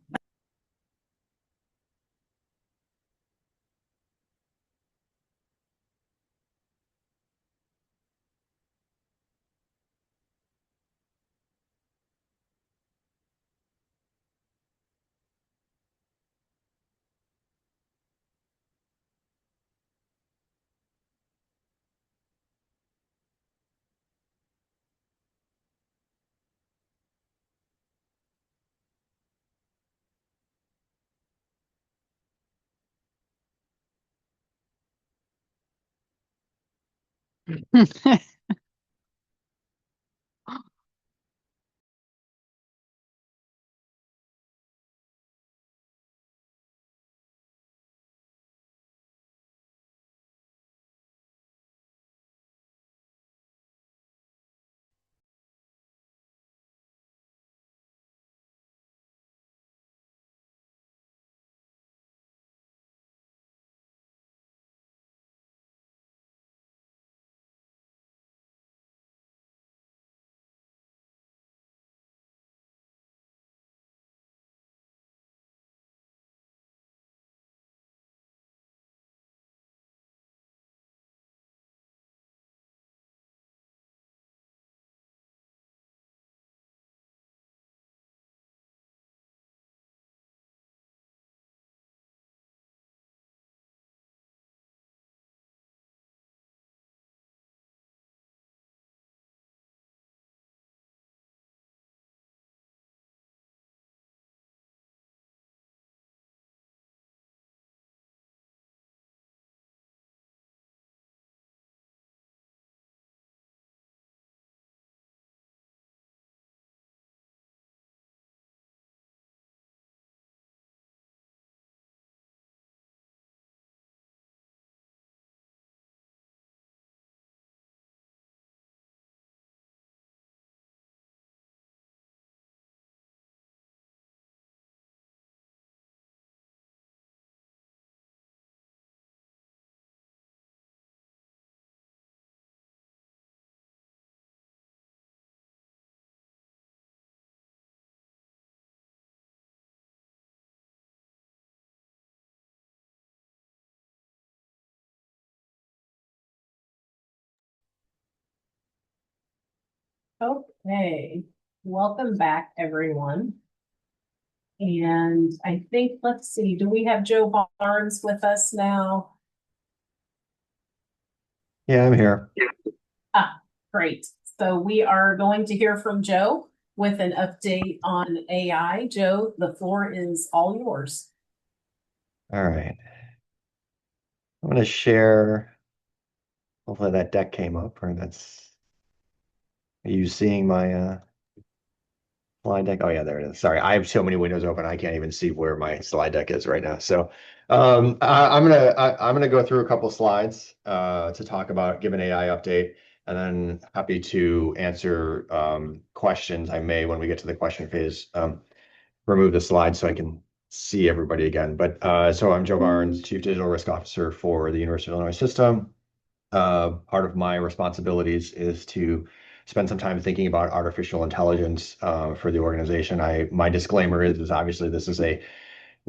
Okay, welcome back, everyone. And I think, let's see, do we have Joe Barnes with us now?
Yeah, I'm here.
Ah, great. So we are going to hear from Joe with an update on AI. Joe, the floor is all yours.
All right. I'm going to share. Hopefully that deck came up, or that's. Are you seeing my slide deck? Oh yeah, there it is. Sorry, I have so many windows open, I can't even see where my slide deck is right now. So, I'm gonna go through a couple slides to talk about give an AI update, and then happy to answer questions I may when we get to the question phase. Remove the slide so I can see everybody again. But so I'm Joe Barnes, Chief Digital Risk Officer for the University of Illinois System. Part of my responsibilities is to spend some time thinking about artificial intelligence for the organization. My disclaimer is obviously this is a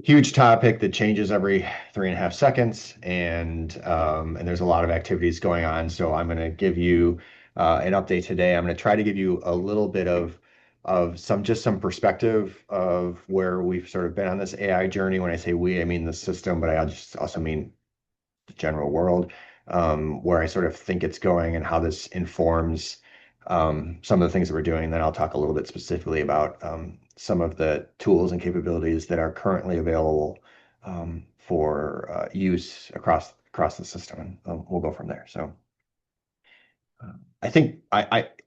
huge topic that changes every 3.5 seconds, and there's a lot of activities going on. So I'm going to give you an update today. I'm going to try to give you a little bit of some perspective of where we've sort of been on this AI journey. When I say we, I mean the system, but I just also mean the general world, where I sort of think it's going and how this informs some of the things that we're doing. Then I'll talk a little bit specifically about some of the tools and capabilities that are currently available for use across the system, and we'll go from there. So I think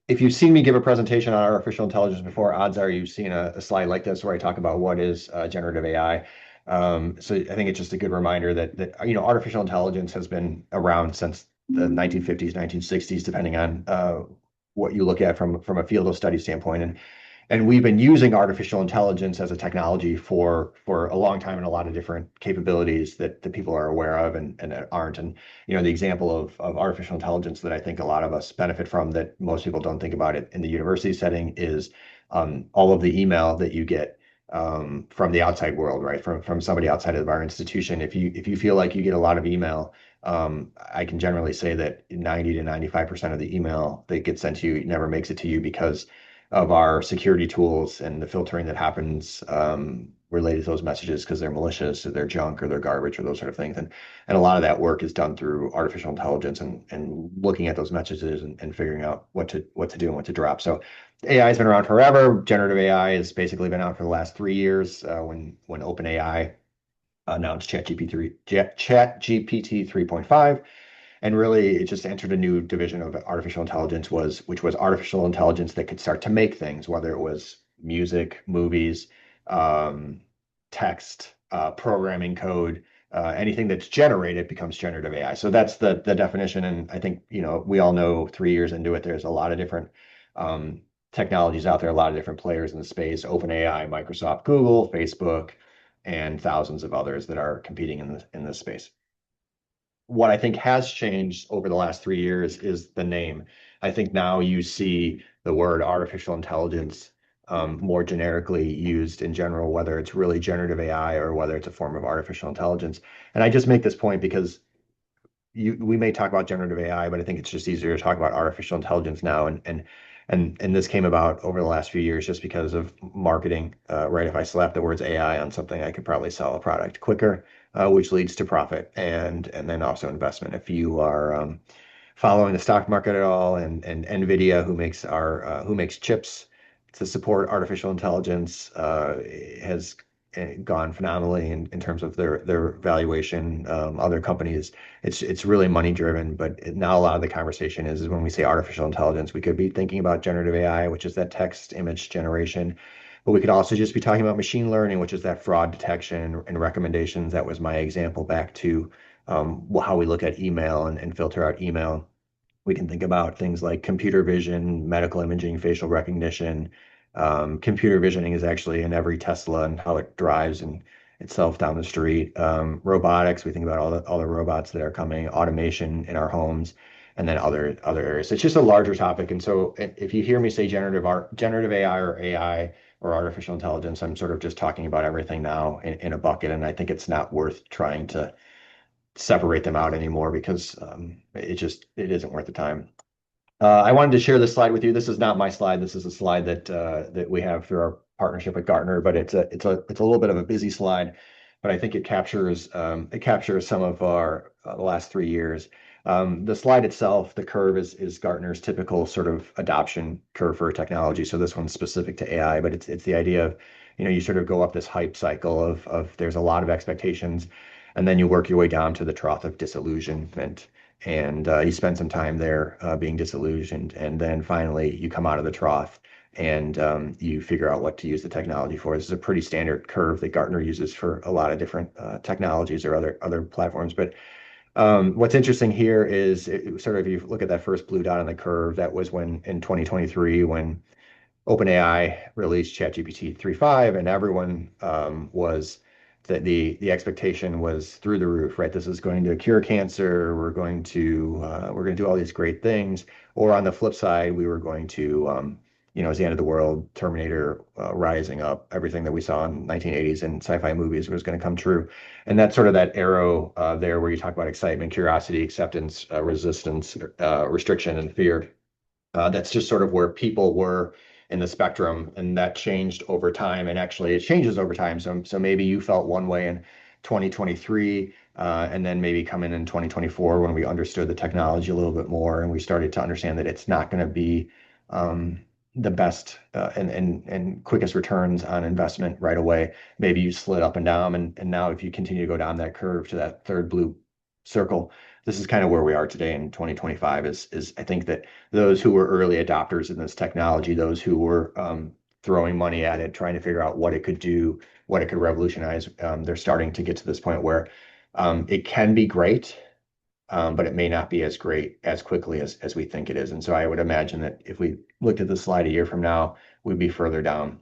if you've seen me give a presentation on artificial intelligence before, odds are you've seen a slide like this where I talk about what is generative AI. So I think it's just a good reminder that artificial intelligence has been around since the 1950s, 1960s, depending on what you look at from a field of study standpoint. And we've been using artificial intelligence as a technology for a long time in a lot of different capabilities that the people are aware of and that aren't. And the example of artificial intelligence that I think a lot of us benefit from that most people don't think about it in the university setting is all of the email that you get from the outside world, right? From somebody outside of our institution. If you feel like you get a lot of email, I can generally say that 90 to 95% of the email that gets sent to you never makes it to you because of our security tools and the filtering that happens related to those messages because they're malicious or they're junk or they're garbage or those sort of things. And a lot of that work is done through artificial intelligence and looking at those messages and figuring out what to do and what to drop. So AI has been around forever. Generative AI has basically been out for the last 3 years when OpenAI announced ChatGPT 3.5. And really, it just entered a new division of artificial intelligence, which was artificial intelligence that could start to make things, whether it was music, movies, text, programming code, anything that's generated becomes generative AI. So that's the definition. And I think we all know 3 years into it, there's a lot of different technologies out there, a lot of different players in the space: OpenAI, Microsoft, Google, Facebook, and thousands of others that are competing in this space. What I think has changed over the last 3 years is the name. I think now you see the word artificial intelligence more generically used in general, whether it's really generative AI or whether it's a form of artificial intelligence. And I just make this point because we may talk about generative AI, but I think it's just easier to talk about artificial intelligence now. And this came about over the last few years just because of marketing, right? If I slap the words AI on something, I could probably sell a product quicker, which leads to profit and then also investment. If you are following the stock market at all, and NVIDIA, who makes chips to support artificial intelligence, has gone phenomenally in terms of their valuation. Other companies, it's really money driven, but now a lot of the conversation is when we say artificial intelligence, we could be thinking about generative AI, which is that text image generation. But we could also just be talking about machine learning, which is that fraud detection and recommendations. That was my example back to how we look at email and filter out email. We can think about things like computer vision, medical imaging, facial recognition. Computer visioning is actually in every Tesla and how it drives and itself down the street. Robotics, we think about all the robots that are coming, automation in our homes, and then other areas. So it's just a larger topic. And so if you hear me say generative AI or AI or artificial intelligence, I'm sort of just talking about everything now in a bucket. And I think it's not worth trying to separate them out anymore because it isn't worth the time. I wanted to share this slide with you. This is not my slide. This is a slide that we have through our partnership with Gartner, but it's a little bit of a busy slide, but I think it captures some of our the last 3 years. The slide itself, the curve is Gartner's typical sort of adoption curve for technology. So this one's specific to AI, but it's the idea of, you sort of go up this hype cycle of there's a lot of expectations, and then you work your way down to the trough of disillusionment. And you spend some time there being disillusioned, and then finally you come out of the trough and you figure out what to use the technology for. This is a pretty standard curve that Gartner uses for a lot of different technologies or other platforms. But what's interesting here is sort of, if you look at that first blue dot on the curve, that was when in 2023 when OpenAI released ChatGPT 3.5, and everyone was that the expectation was through the roof, right? This is going to cure cancer. We're going to do all these great things. Or on the flip side, we were going to, it's the end of the world, Terminator rising up, everything that we saw in 1980s and sci-fi movies was going to come true. And that's sort of that arrow there where you talk about excitement, curiosity, acceptance, resistance, restriction, and fear. That's just sort of where people were in the spectrum, and that changed over time, and actually it changes over time. So maybe you felt one way in 2023, and then maybe come in 2024 when we understood the technology a little bit more, and we started to understand that it's not going to be the best and quickest returns on investment right away. Maybe you slid up and down, and now if you continue to go down that curve to that third blue circle, this is kind of where we are today in 2025 is I think that those who were early adopters in this technology, those who were throwing money at it, trying to figure out what it could do, what it could revolutionize, they're starting to get to this point where it can be great, but it may not be as great as quickly as we think it is. And so I would imagine that if we looked at the slide a year from now, we'd be further down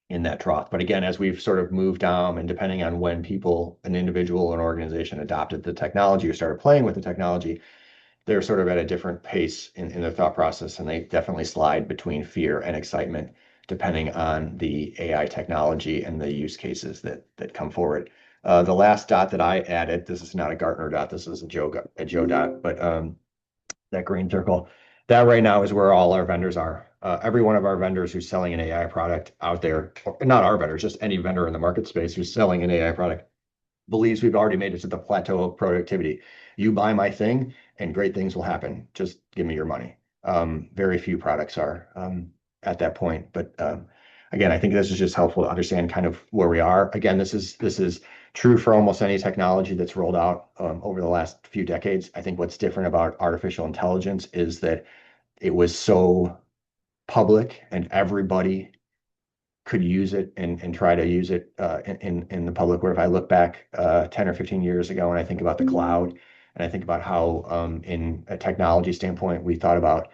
in that trough. But again, as we've sort of moved down, and depending on when people, an individual, an organization adopted the technology or started playing with the technology, they're sort of at a different pace in their thought process, and they definitely slide between fear and excitement depending on the AI technology and the use cases that come forward. The last dot that I added, this is not a Gartner dot, this is a Joe dot, but that green circle, that right now is where all our vendors are. Every one of our vendors who's selling an AI product out there, not our vendors, just any vendor in the market space who's selling an AI product, believes we've already made it to the plateau of productivity. You buy my thing and great things will happen. Just give me your money. Very few products are at that point. But again, I think this is just helpful to understand kind of where we are. Again, this is true for almost any technology that's rolled out over the last few decades. I think what's different about artificial intelligence is that it was so public and everybody could use it and try to use it in the public. Where if I look back 10 or 15 years ago and I think about the cloud, and I think about how in a technology standpoint we thought about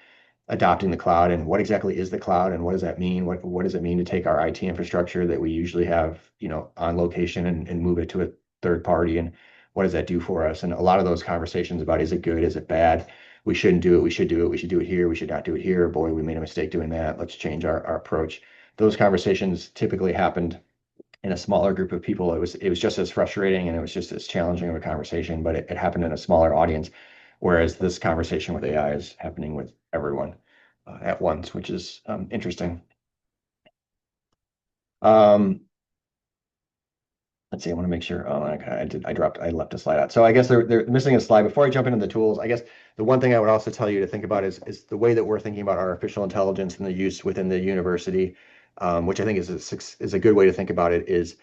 adopting the cloud and what exactly is the cloud and what does that mean? What does it mean to take our IT infrastructure that we usually have, on location and move it to a third party, and what does that do for us? And a lot of those conversations about, is it good, is it bad? We shouldn't do it. We should do it. We should do it here. We should not do it here. Boy, we made a mistake doing that. Let's change our approach. Those conversations typically happened in a smaller group of people. It was just as frustrating and it was just as challenging of a conversation, but it happened in a smaller audience. Whereas this conversation with AI is happening with everyone at once, which is interesting. Let's see, I want to make sure. Oh, I left a slide out. So I guess they're missing a slide. Before I jump into the tools, I guess the one thing I would also tell you to think about is the way that we're thinking about artificial intelligence and the use within the university, which I think is a good way to think about it, is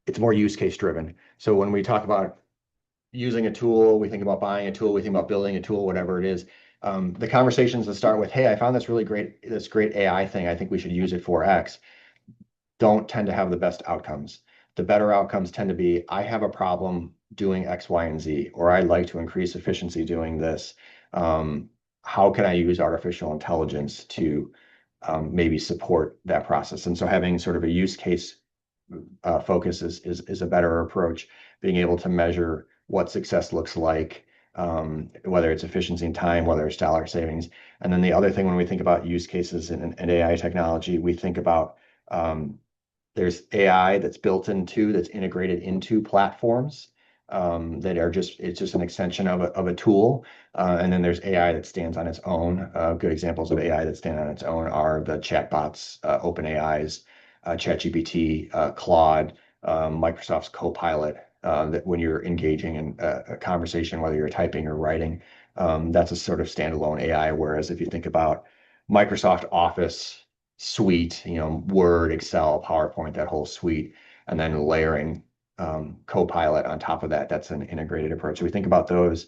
it's more use case driven. So when we talk about using a tool, we think about buying a tool, we think about building a tool, whatever it is. The conversations that start with, hey, I found this great AI thing, I think we should use it for X, don't tend to have the best outcomes. The better outcomes tend to be, I have a problem doing X, Y, and Z, or I'd like to increase efficiency doing this. How can I use artificial intelligence to maybe support that process? And so having sort of a use case focus is a better approach, being able to measure what success looks like, whether it's efficiency in time, whether it's dollar savings. And then the other thing, when we think about use cases and AI technology, we think about there's AI that's integrated into platforms that are it's just an extension of a tool. And then there's AI that stands on its own. Good examples of AI that stand on its own are the chatbots, OpenAI's ChatGPT, Claude, Microsoft's Copilot, that when you're engaging in a conversation, whether you're typing or writing, that's a sort of standalone AI. Whereas if you think about Microsoft Office suite, Word, Excel, PowerPoint, that whole suite, and then layering Copilot on top of that, that's an integrated approach. So we think about those,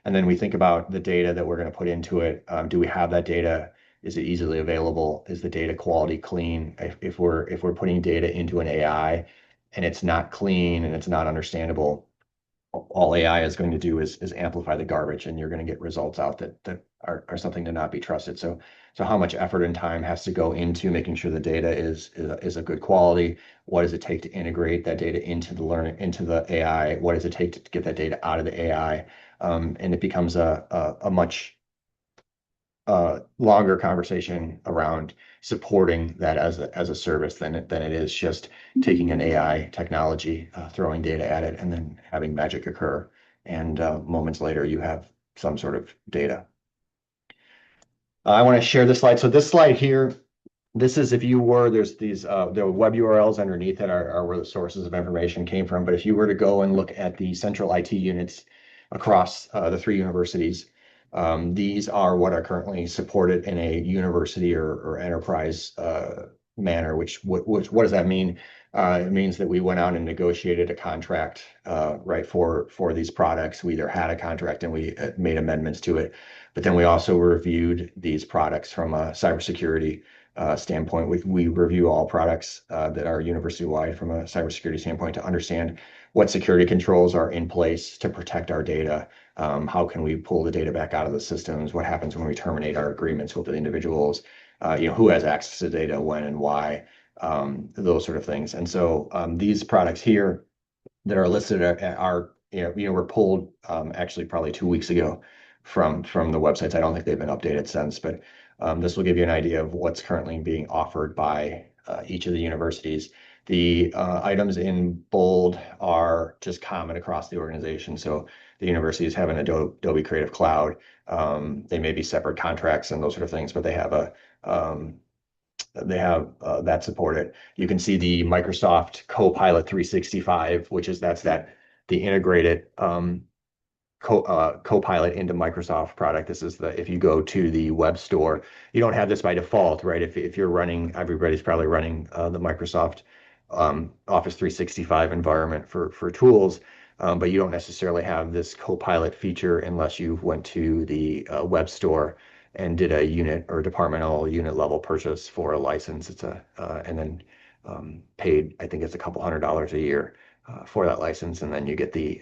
and then we think about the data that we're going to put into it. Do we have that data? Is it easily available? Is the data quality clean? If we're putting data into an AI and it's not clean and it's not understandable, all AI is going to do is amplify the garbage, and you're going to get results out that are something to not be trusted. So how much effort and time has to go into making sure the data is a good quality? What does it take to integrate that data into the AI? What does it take to get that data out of the AI? And it becomes a much longer conversation around supporting that as a service than it is just taking an AI technology, throwing data at it, and then having magic occur. And moments later, you have some sort of data. I want to share this slide. So this slide here, this is there's these the web URLs underneath it are where the sources of information came from. But if you were to go and look at the central IT units across the 3 universities, these are what are currently supported in a university or enterprise manner. What does that mean? It means that we went out and negotiated a contract, right, for these products. We either had a contract and we made amendments to it, but then we also reviewed these products from a cybersecurity standpoint. We review all products that are university-wide from a cybersecurity standpoint to understand what security controls are in place to protect our data. How can we pull the data back out of the systems? What happens when we terminate our agreements with the individuals? Who has access to data, when and why? Those sort of things. And so these products here that are listed were pulled actually probably 2 weeks ago from the websites. I don't think they've been updated since, but this will give you an idea of what's currently being offered by each of the universities. The items in bold are just common across the organization. So the universities have an Adobe Creative Cloud. They may be separate contracts and those sort of things, but they have that supported. You can see the Microsoft Copilot 365, the integrated Copilot into Microsoft product. This is if you go to the web store, you don't have this by default, right? If you're running, everybody's probably running the Microsoft Office 365 environment for tools, but you don't necessarily have this Copilot feature unless you went to the web store and did a unit or departmental unit level purchase for a license. And then paid, I think it's a couple $100 a year for that license, and then you get the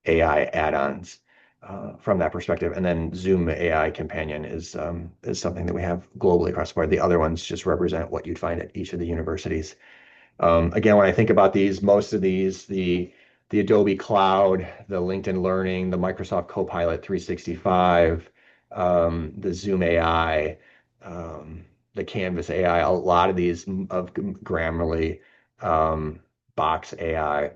AI add-ons from that perspective. And then Zoom AI Companion is something that we have globally across the board. The other ones just represent what you'd find at each of the universities. Again, when I think about these, most of these, the Adobe Cloud, the LinkedIn Learning, the Microsoft Copilot 365, the Zoom AI, the Canvas AI, a lot of these of Grammarly, Box AI,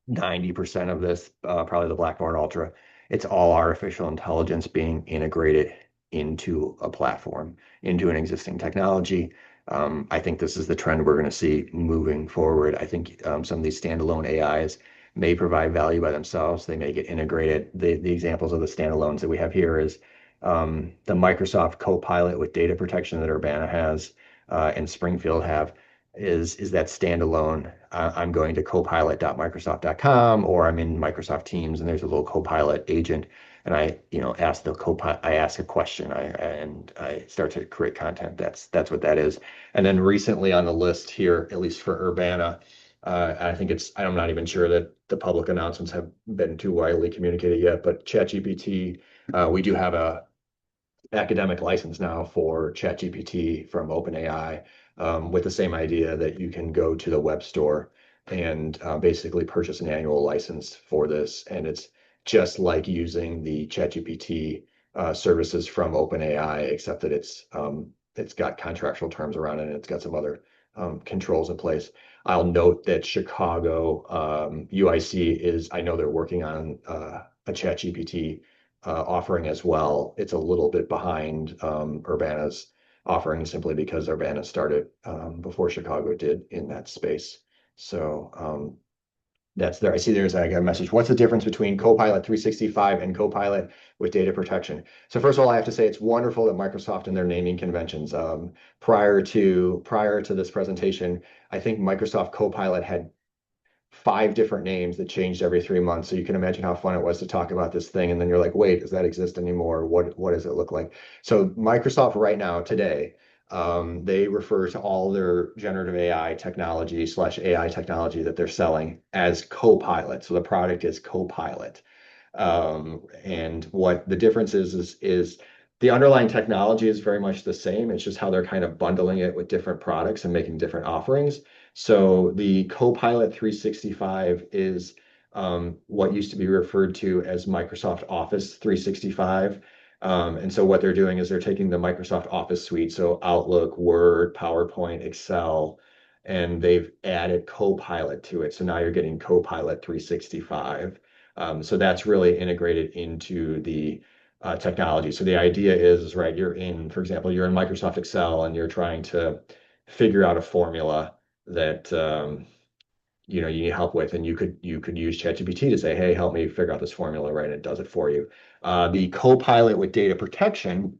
90% of this, probably the Blackboard Ultra, it's all artificial intelligence being integrated into a platform, into an existing technology. I think this is the trend we're going to see moving forward. I think some of these standalone AIs may provide value by themselves. They may get integrated. The examples of the standalones that we have here is the Microsoft Copilot with data protection that Urbana has and Springfield have is that standalone. I'm going to copilot.microsoft.com, or I'm in Microsoft Teams and there's a little Copilot agent, and I ask the Copilot, I ask a question, and I start to create content. That's what that is. And then recently on the list here, at least for Urbana, I think I'm not even sure that the public announcements have been too widely communicated yet, but ChatGPT, we do have a academic license now for ChatGPT from OpenAI, with the same idea that you can go to the web store and basically purchase an annual license for this. And it's just like using the ChatGPT services from OpenAI, except that it's got contractual terms around it, and it's got some other controls in place. I'll note that Chicago UIC is, I know they're working on a ChatGPT offering as well. It's a little bit behind Urbana's offering simply because Urbana started before Chicago did in that space. So that's there. I see there's a message. What's the difference between Copilot 365 and Copilot with data protection? So first of all, I have to say it's wonderful that Microsoft and their naming conventions. Prior to this presentation, I think Microsoft Copilot had 5 different names that changed every 3 months. So you can imagine how fun it was to talk about this thing. And then you're like, wait, does that exist anymore? What does it look like? So Microsoft right now, today, they refer to all their generative AI technology / AI technology that they're selling as Copilot. So the product is Copilot. And what the difference is the underlying technology is very much the same. It's just how they're kind of bundling it with different products and making different offerings. So the Copilot 365 is what used to be referred to as Microsoft Office 365. And so what they're doing is they're taking the Microsoft Office suite, so Outlook, Word, PowerPoint, Excel, and they've added Copilot to it. So now you're getting Copilot 365. So that's really integrated into the technology. So the idea is, right, you're in, for example, you're in Microsoft Excel and you're trying to figure out a formula that you need help with, and you could use ChatGPT to say, hey, help me figure out this formula, right? And it does it for you. The Copilot with data protection,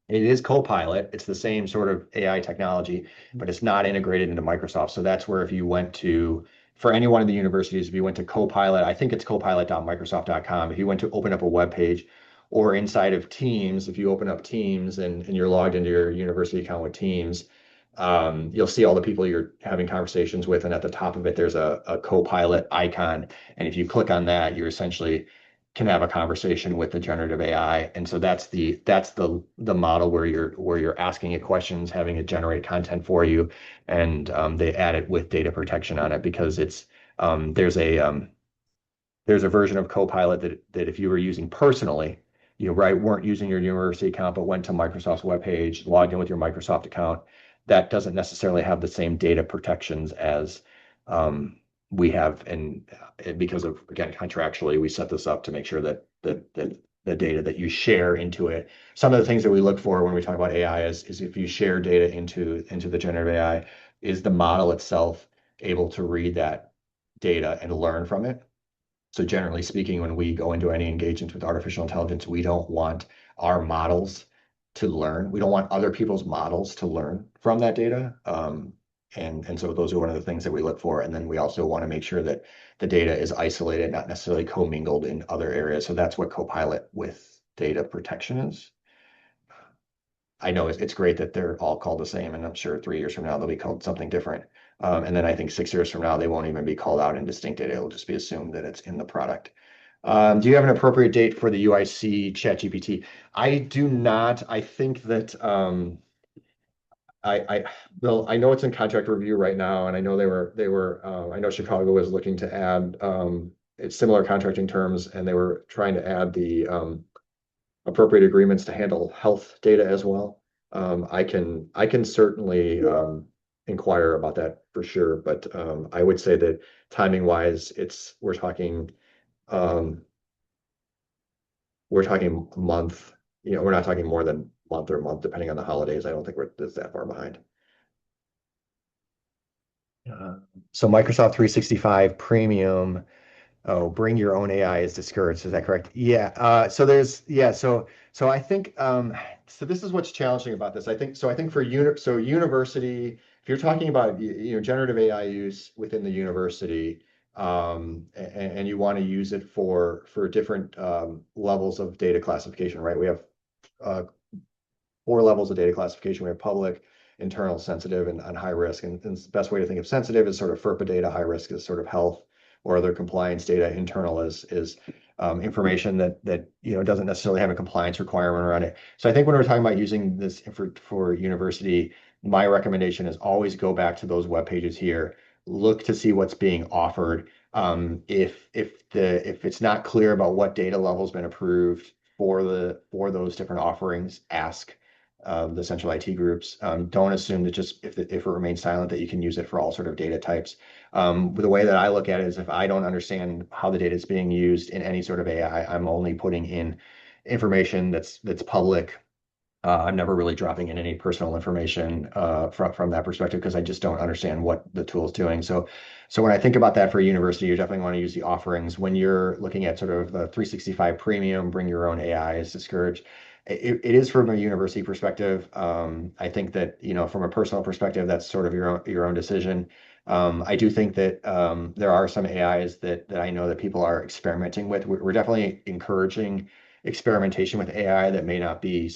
it is Copilot. It's the same sort of AI technology, but it's not integrated into Microsoft. So that's where if you went to, for any one of the universities, if you went to Copilot, I think it's copilot.microsoft.com. If you went to open up a web page, or inside of Teams, if you open up Teams and you're logged into your university account with Teams, you'll see all the people you're having conversations with, and at the top of it, there's a Copilot icon. And if you click on that, you essentially can have a conversation with the generative AI. And so that's the model where you're asking it questions, having it generate content for you, and they add it with data protection on it because it's there's a version of Copilot that if you were using personally, weren't using your university account, but went to Microsoft's webpage, logged in with your Microsoft account, that doesn't necessarily have the same data protections as we have. And because of, again, contractually, we set this up to make sure that the data that you share into it, some of the things that we look for when we talk about AI is if you share data into the generative AI, is the model itself able to read that data and learn from it? So generally speaking, when we go into any engagement with artificial intelligence, we don't want our models to learn. We don't want other people's models to learn from that data. And so those are one of the things that we look for. And then we also want to make sure that the data is isolated, not necessarily commingled in other areas. So that's what Copilot with data protection is. I know it's great that they're all called the same, and I'm sure 3 years from now they'll be called something different. And then I think 6 years from now, they won't even be called out in distinct data. It'll just be assumed that it's in the product. Do you have an appropriate date for the UIC ChatGPT? I do not. I think that Bill, I know it's in contract review right now, and I know I know Chicago was looking to add it's similar contracting terms, and they were trying to add the appropriate agreements to handle health data as well. I can certainly inquire about that for sure, but I would say that timing wise, we're talking month. We're not talking more than month or month, depending on the holidays. I don't think we're that far behind. So Microsoft 365 Premium. Oh, bring your own AI is discouraged. Is that correct? Yeah. So I think so this is what's challenging about this. I think for university, if you're talking about generative AI use within the university, and you want to use it for different levels of data classification, right? We have 4 levels of data classification. We have public, internal, sensitive, and high risk. And the best way to think of sensitive is sort of FERPA data. High risk is sort of health or other compliance data. Internal is information that doesn't necessarily have a compliance requirement around it. So I think when we're talking about using this for university, my recommendation is always go back to those web pages here, look to see what's being offered. If it's not clear about what data level has been approved for those different offerings, ask the central IT groups. Don't assume that just if it remains silent that you can use it for all sort of data types. The way that I look at it is if I don't understand how the data is being used in any sort of AI, I'm only putting in information that's public. I'm never really dropping in any personal information from that perspective because I just don't understand what the tool is doing. So when I think about that for a university, you definitely want to use the offerings. When you're looking at sort of the 365 premium, bring your own AI is discouraged. It is from a university perspective. I think that, from a personal perspective, that's sort of your own decision. I do think that there are some AIs that I know that people are experimenting with. We're definitely encouraging experimentation with AI that may not be,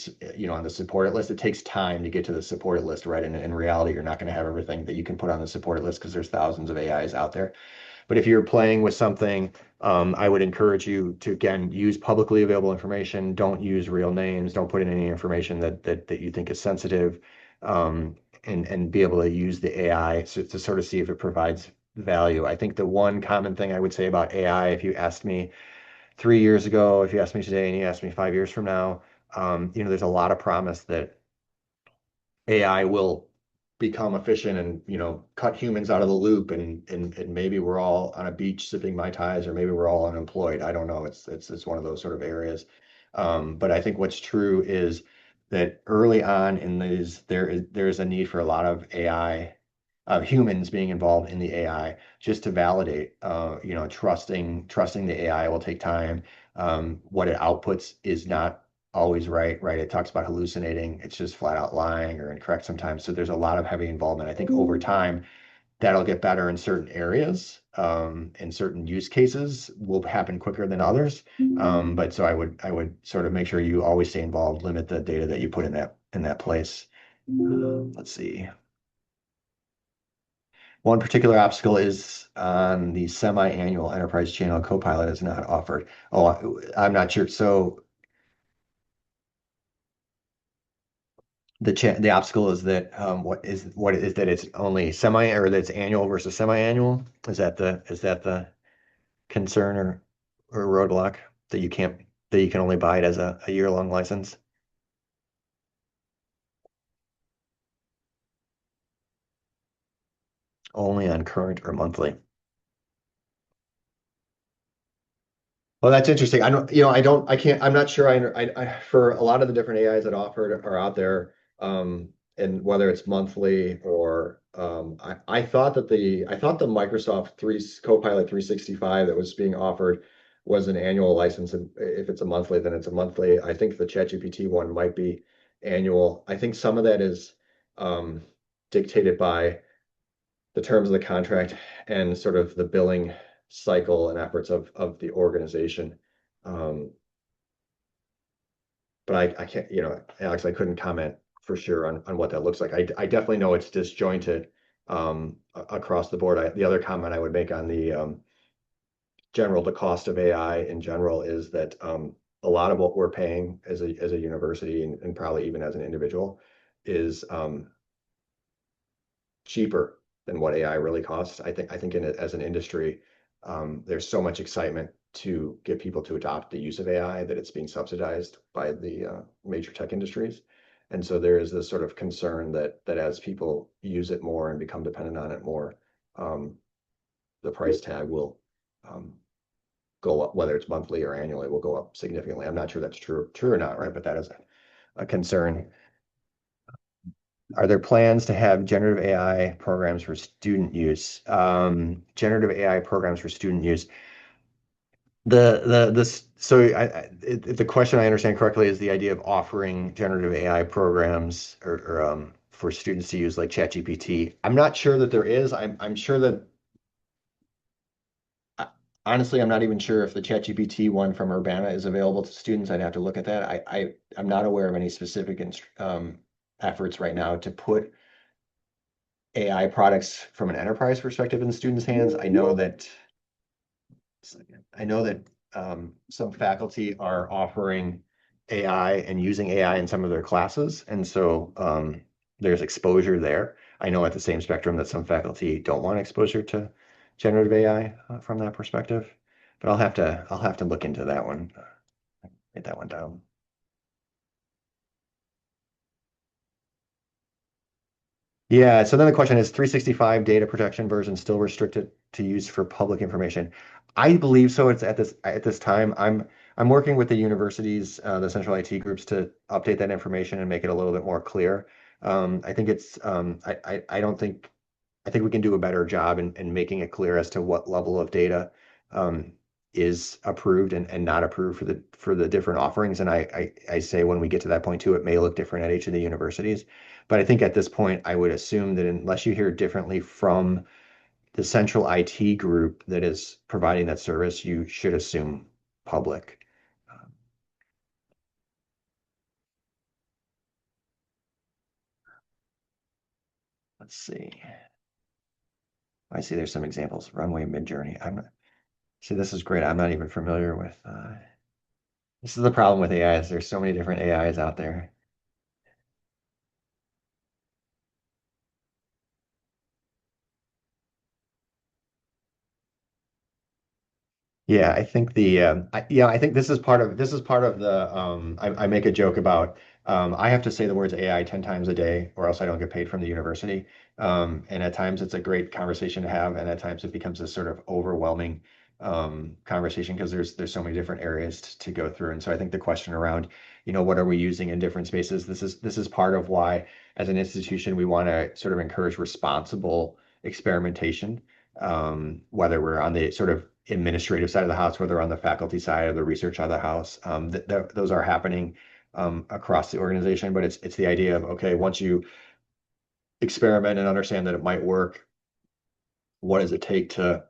on the supported list. It takes time to get to the supported list, right? And in reality, you're not going to have everything that you can put on the supported list because there's thousands of AIs out there. But if you're playing with something, I would encourage you to, again, use publicly available information. Don't use real names. Don't put in any information that you think is sensitive, and be able to use the AI to sort of see if it provides value. I think the one common thing I would say about AI, if you asked me 3 years ago, if you ask me today, and you ask me 5 years from now, there's a lot of promise that AI will become efficient and, cut humans out of the loop, and maybe we're all on a beach sipping Mai Tais, or maybe we're all unemployed. I don't know. It's one of those sort of areas. But I think what's true is that early on in these, there's a need for a lot of AI, humans being involved in the AI, just to validate. Trusting the AI will take time. What it outputs is not always right. It talks about hallucinating. It's just flat out lying or incorrect sometimes. So there's a lot of heavy involvement. I think over time that'll get better in certain areas. In certain use cases will happen quicker than others. But so I would sort of make sure you always stay involved, limit the data that you put in that place. Let's see. One particular obstacle is on the semi-annual enterprise channel. Copilot is not offered. Oh, I'm not sure. So the obstacle is that what is that it's only semi, or that it's annual versus semi-annual? Is that the concern or roadblock that you can only buy it as a year-long license? Only on current or monthly. Well, that's interesting. I'm not sure. For a lot of the different AIs that are out there, and whether it's monthly or, I thought the Microsoft Copilot 365 that was being offered was an annual license. And if it's a monthly, then it's a monthly. I think the ChatGPT one might be annual. I think some of that is, dictated by the terms of the contract and sort of the billing cycle and efforts of the organization. But I can't, Alex, I couldn't comment for sure on what that looks like. I definitely know it's disjointed across the board. The other comment I would make on the cost of AI in general is that a lot of what we're paying as a university, and probably even as an individual, is cheaper than what AI really costs. I think as an industry, there's so much excitement to get people to adopt the use of AI that it's being subsidized by the major tech industries. And so there is this sort of concern that as people use it more and become dependent on it more, the price tag will go up, whether it's monthly or annually, will go up significantly. I'm not sure that's true or not, right? But that is a concern. Are there plans to have generative AI programs for student use? Generative AI programs for student use. If the question I understand correctly is the idea of offering generative AI programs or for students to use, like ChatGPT. I'm not sure that there is. I'm sure that, honestly, I'm not even sure if the ChatGPT one from Urbana is available to students. I'd have to look at that. I'm not aware of any specific efforts right now to put AI products from an enterprise perspective in the students' hands. I know that some faculty are offering AI and using AI in some of their classes, and so there's exposure there. I know at the same spectrum that some faculty don't want exposure to generative AI from that perspective, but I'll have to look into that one, write that one down. Yeah, so then the question is 365 data protection version still restricted to use for public information? I believe so. It's at this time. I'm working with the universities, the central IT groups to update that information and make it a little bit more clear. I think it's I don't think I think we can do a better job in making it clear as to what level of data is approved and not approved for the different offerings. And I say when we get to that point too, it may look different at each of the universities. But I think at this point, I would assume that unless you hear differently from the central IT group that is providing that service, you should assume public. Let's see. I see there's some examples. Runway Midjourney. See, this is great. I'm not even familiar with. This is the problem with AI is there's so many different AIs out there. Yeah, I think I think this is part of the I make a joke about I have to say the words AI 10 times a day or else I don't get paid from the university. And at times it's a great conversation to have, and at times it becomes a sort of overwhelming conversation because there's so many different areas to go through. And so I think the question around, what are we using in different spaces? This is part of why as an institution we want to sort of encourage responsible experimentation, whether we're on the sort of administrative side of the house, whether on the faculty side or the research side of the house. Those are happening across the organization, but it's the idea of, okay, once you experiment and understand that it might work, what does it take to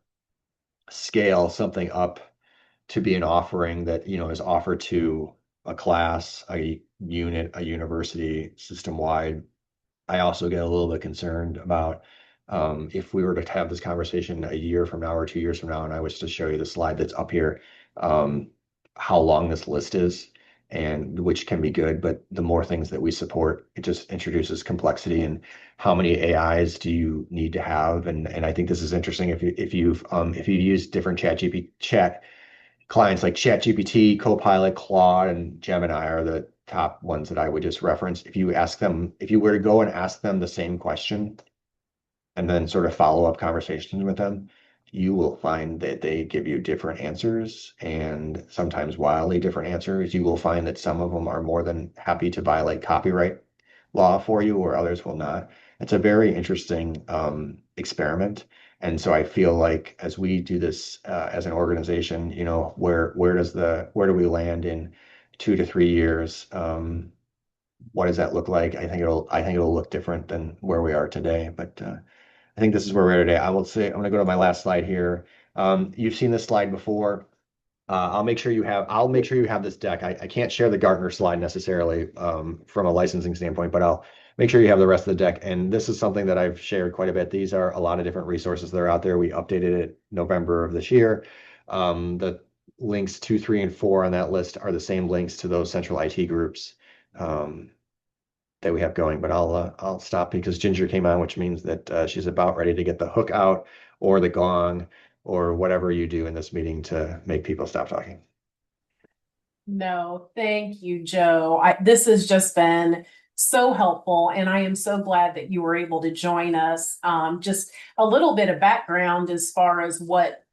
scale something up to be an offering that, is offered to a class, a unit, a university, system-wide. I also get a little bit concerned about if we were to have this conversation a year from now or 2 years from now, and I was to show you the slide that's up here, how long this list is, and which can be good, but the more things that we support, it just introduces complexity and how many AIs do you need to have? And I think this is interesting if you've used different chat clients like ChatGPT, Copilot, Claude, and Gemini are the top ones that I would just reference. If you were to go and ask them the same question and then sort of follow up conversations with them, you will find that they give you different answers and sometimes wildly different answers. You will find that some of them are more than happy to violate copyright law for you, or others will not. It's a very interesting experiment. And so I feel like as we do this as an organization, where do we land in 2 to 3 years? What does that look like? I think it'll look different than where we are today. But I think this is where we are today. I will say I'm going to go to my last slide here. You've seen this slide before. I'll make sure you have this deck. I can't share the Gartner slide necessarily from a licensing standpoint, but I'll make sure you have the rest of the deck. And this is something that I've shared quite a bit. These are a lot of different resources that are out there. We updated it November of this year. The links 2, 3, and 4 on that list are the same links to those central IT groups that we have going. But I'll stop because Ginger came on, which means that she's about ready to get the hook out or the gong or whatever you do in this meeting to make people stop talking.
No, thank you, Joe. This has just been so helpful, and I am so glad that you were able to join us. Just a little bit of background as far as what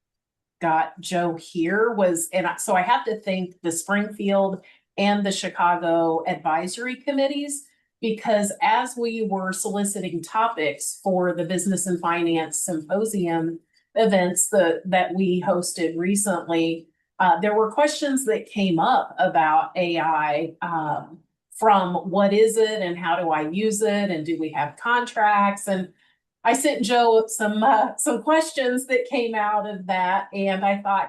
got Joe here was, so I have to thank the Springfield and the Chicago advisory committees, because as we were soliciting topics for the Business and Finance Symposium events that we hosted recently, there were questions that came up about AI, from what is it and how do I use it and do we have contracts? And I sent Joe some questions that came out of that, and I thought,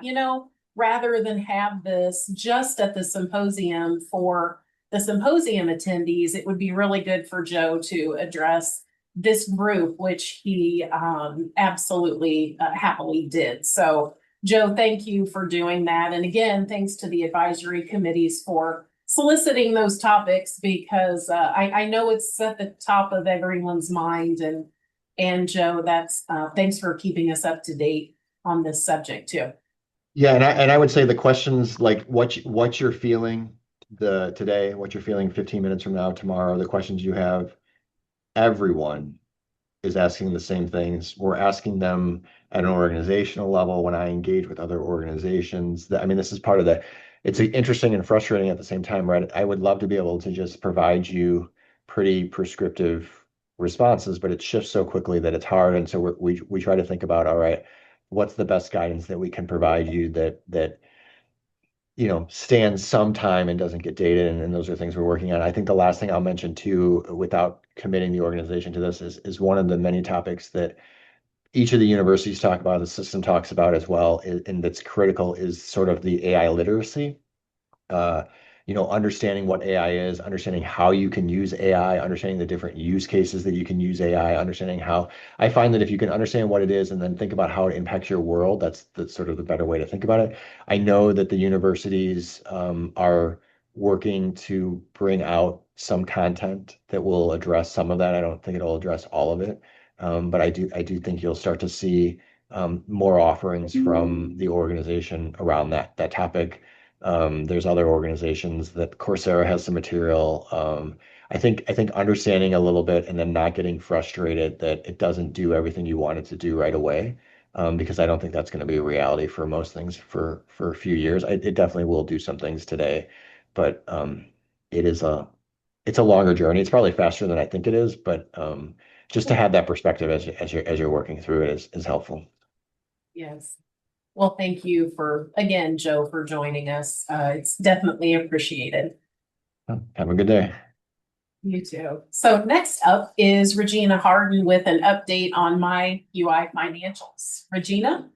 rather than have this just at the symposium for the symposium attendees, it would be really good for Joe to address this group, which he absolutely happily did. So Joe, thank you for doing that. And again, thanks to the advisory committees for soliciting those topics, because I know it's at the top of everyone's mind. And Joe, that's thanks for keeping us up to date on this subject too.
Yeah, and I would say the questions like what you're feeling today, what you're feeling 15 minutes from now, tomorrow, the questions you have, everyone is asking the same things. We're asking them at an organizational level when I engage with other organizations. I mean, this is part of the, it's interesting and frustrating at the same time, right? I would love to be able to just provide you pretty prescriptive responses, but it shifts so quickly that it's hard. And so we try to think about, all right, what's the best guidance that we can provide you that stands some time and doesn't get dated, and those are things we're working on. I think the last thing I'll mention too, without committing the organization to this, is one of the many topics that each of the universities talk about, the system talks about as well, and that's critical, is sort of the AI literacy. Uh, understanding what AI is, understanding how you can use AI, understanding the different use cases that you can use AI, understanding how I find that if you can understand what it is and then think about how it impacts your world, that's sort of the better way to think about it. I know that the universities are working to bring out some content that will address some of that. I don't think it'll address all of it, but I do think you'll start to see more offerings from the organization around that topic. There's other organizations that Coursera has some material. I think understanding a little bit and then not getting frustrated that it doesn't do everything you want it to do right away, because I don't think that's going to be a reality for most things for a few years. It definitely will do some things today, but it's a longer journey. It's probably faster than I think it is, but just to have that perspective as you're working through it is helpful.
Yes. Well, thank you again, Joe, for joining us. It's definitely appreciated.
Have a good day.
You too. So next up is Regina Harden with an update on My UI Financials. Regina?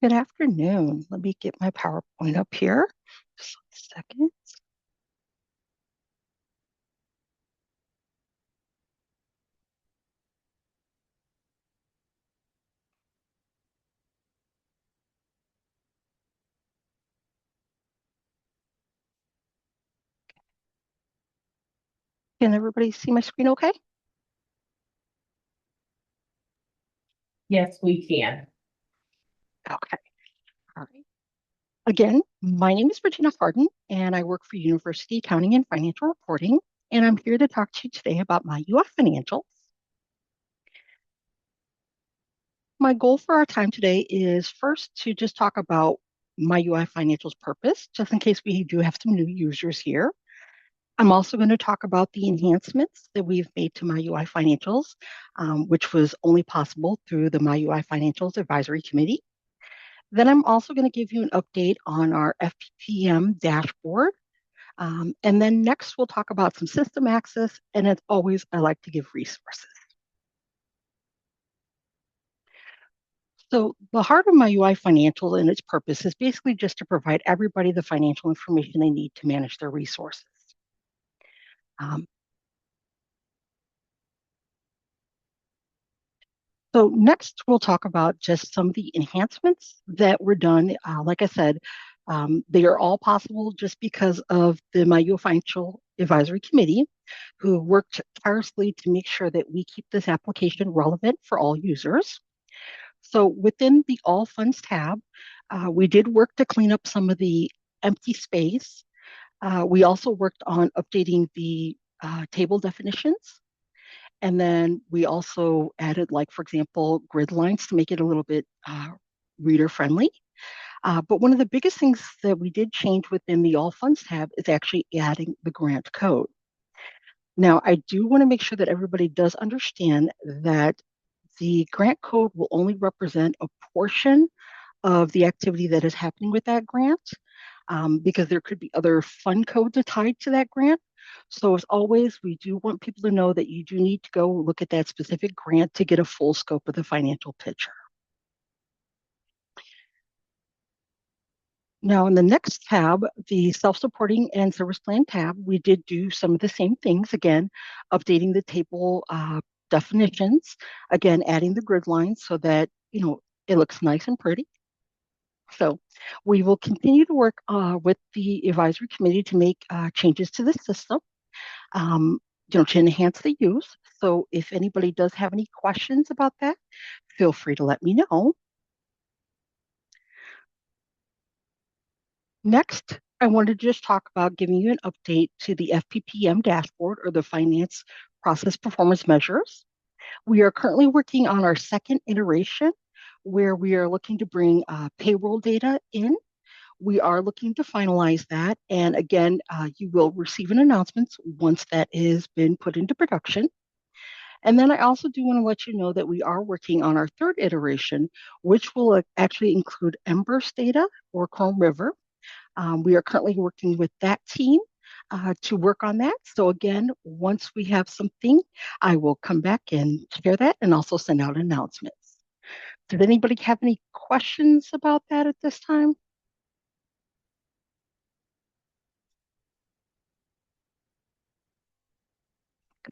Good afternoon. Let me get my PowerPoint up here. Just a second. Can everybody see my screen okay?
Yes, we can.
Okay. All right. Again, my name is Regina Harden, and I work for University Accounting and Financial Reporting, and I'm here to talk to you today about my UI Financials. My goal for our time today is first to just talk about my UI Financials purpose, just in case we do have some new users here. I'm also going to talk about the enhancements that we've made to My UI Financials, which was only possible through the My UI Financials Advisory Committee. Then I'm also going to give you an update on our FPM dashboard. And then next, we'll talk about some system access. And as always, I like to give resources. So the heart of My UI Financials and its purpose is basically just to provide everybody the financial information they need to manage their resources. So next, we'll talk about just some of the enhancements that were done. Like I said, they are all possible just because of the My UI Financial Advisory Committee, who worked tirelessly to make sure that we keep this application relevant for all users. So within the All Funds tab, we did work to clean up some of the empty space. We also worked on updating the table definitions. And then we also added, like, for example, grid lines to make it a little bit reader friendly. But one of the biggest things that we did change within the All Funds tab is actually adding the grant code. Now, I do want to make sure that everybody does understand that the grant code will only represent a portion of the activity that is happening with that grant, because there could be other fund codes tied to that grant. So as always, we do want people to know that you do need to go look at that specific grant to get a full scope of the financial picture. Now, in the next tab, the self-supporting and service plan tab, we did do some of the same things. Again, updating the table definitions, again, adding the grid lines so that, it looks nice and pretty. So we will continue to work with the advisory committee to make changes to the system, to enhance the use. So if anybody does have any questions about that, feel free to let me know. Next, I wanted to just talk about giving you an update to the FPPM dashboard, or the Finance Process Performance Measures. We are currently working on our second iteration, where we are looking to bring payroll data in. We are looking to finalize that. And again, you will receive an announcement once that has been put into production. And then I also do want to let you know that we are working on our third iteration, which will actually include mBurst data or Chrome River. We are currently working with that team to work on that. So again, once we have something, I will come back and share that and also send out announcements. Did anybody have any questions about that at this time?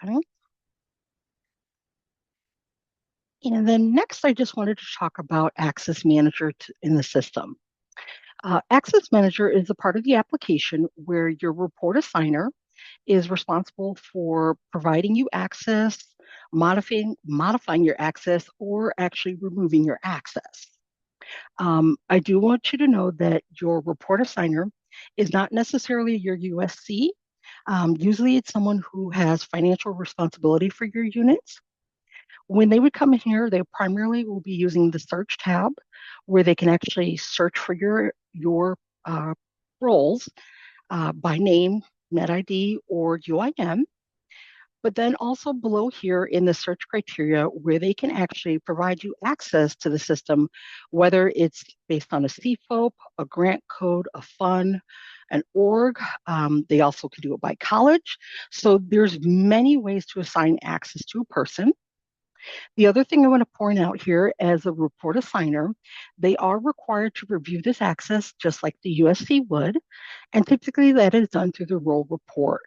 Okay. And then next, I just wanted to talk about Access Manager in the system. Access Manager is a part of the application where your report assigner is responsible for providing you access, modifying your access, or actually removing your access. I do want you to know that your report assigner is not necessarily your USC. Usually it's someone who has financial responsibility for your units. When they would come in here, they primarily will be using the search tab, where they can actually search for your roles by name, NetID, or UIN. But then also below here in the search criteria, where they can actually provide you access to the system, whether it's based on a CFOP, a grant code, a fund, an org. They also can do it by college. So there's many ways to assign access to a person. The other thing I want to point out here, as a report assigner, they are required to review this access just like the USC would, and typically that is done through the role report,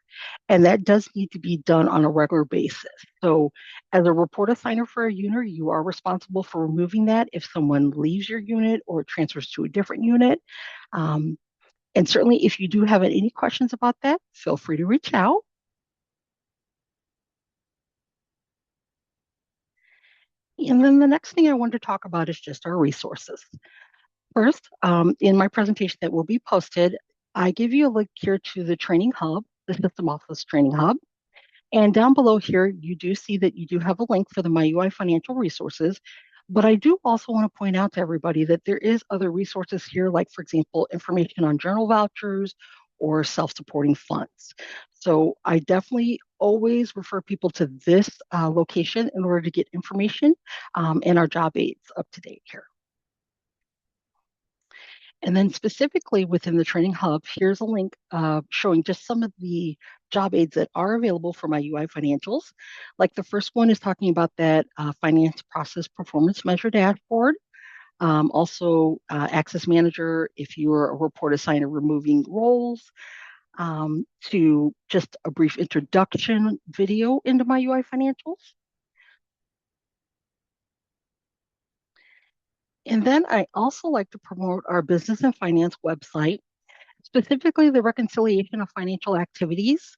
and that does need to be done on a regular basis. So as a report assigner for a unit, you are responsible for removing that if someone leaves your unit or transfers to a different unit. And certainly if you do have any questions about that, feel free to reach out. And then the next thing I want to talk about is just our resources. First, in my presentation that will be posted, I give you a link here to the Training Hub, the System Office Training Hub. And down below here, you do see that you do have a link for the MyUI Financial Resources. But I do also want to point out to everybody that there is other resources here, like, for example, information on journal vouchers or self-supporting funds. So I definitely always refer people to this location in order to get information and our job aids up to date here. And then specifically within the Training Hub, here's a link showing just some of the job aids that are available for MyUI Financials. Like the first one is talking about that Finance Process Performance Measure dashboard. Also, Access Manager, if you're a report assigner, removing roles, to just a brief introduction video into MyUI Financials. And then I also like to promote our business and finance website, specifically the reconciliation of financial activities.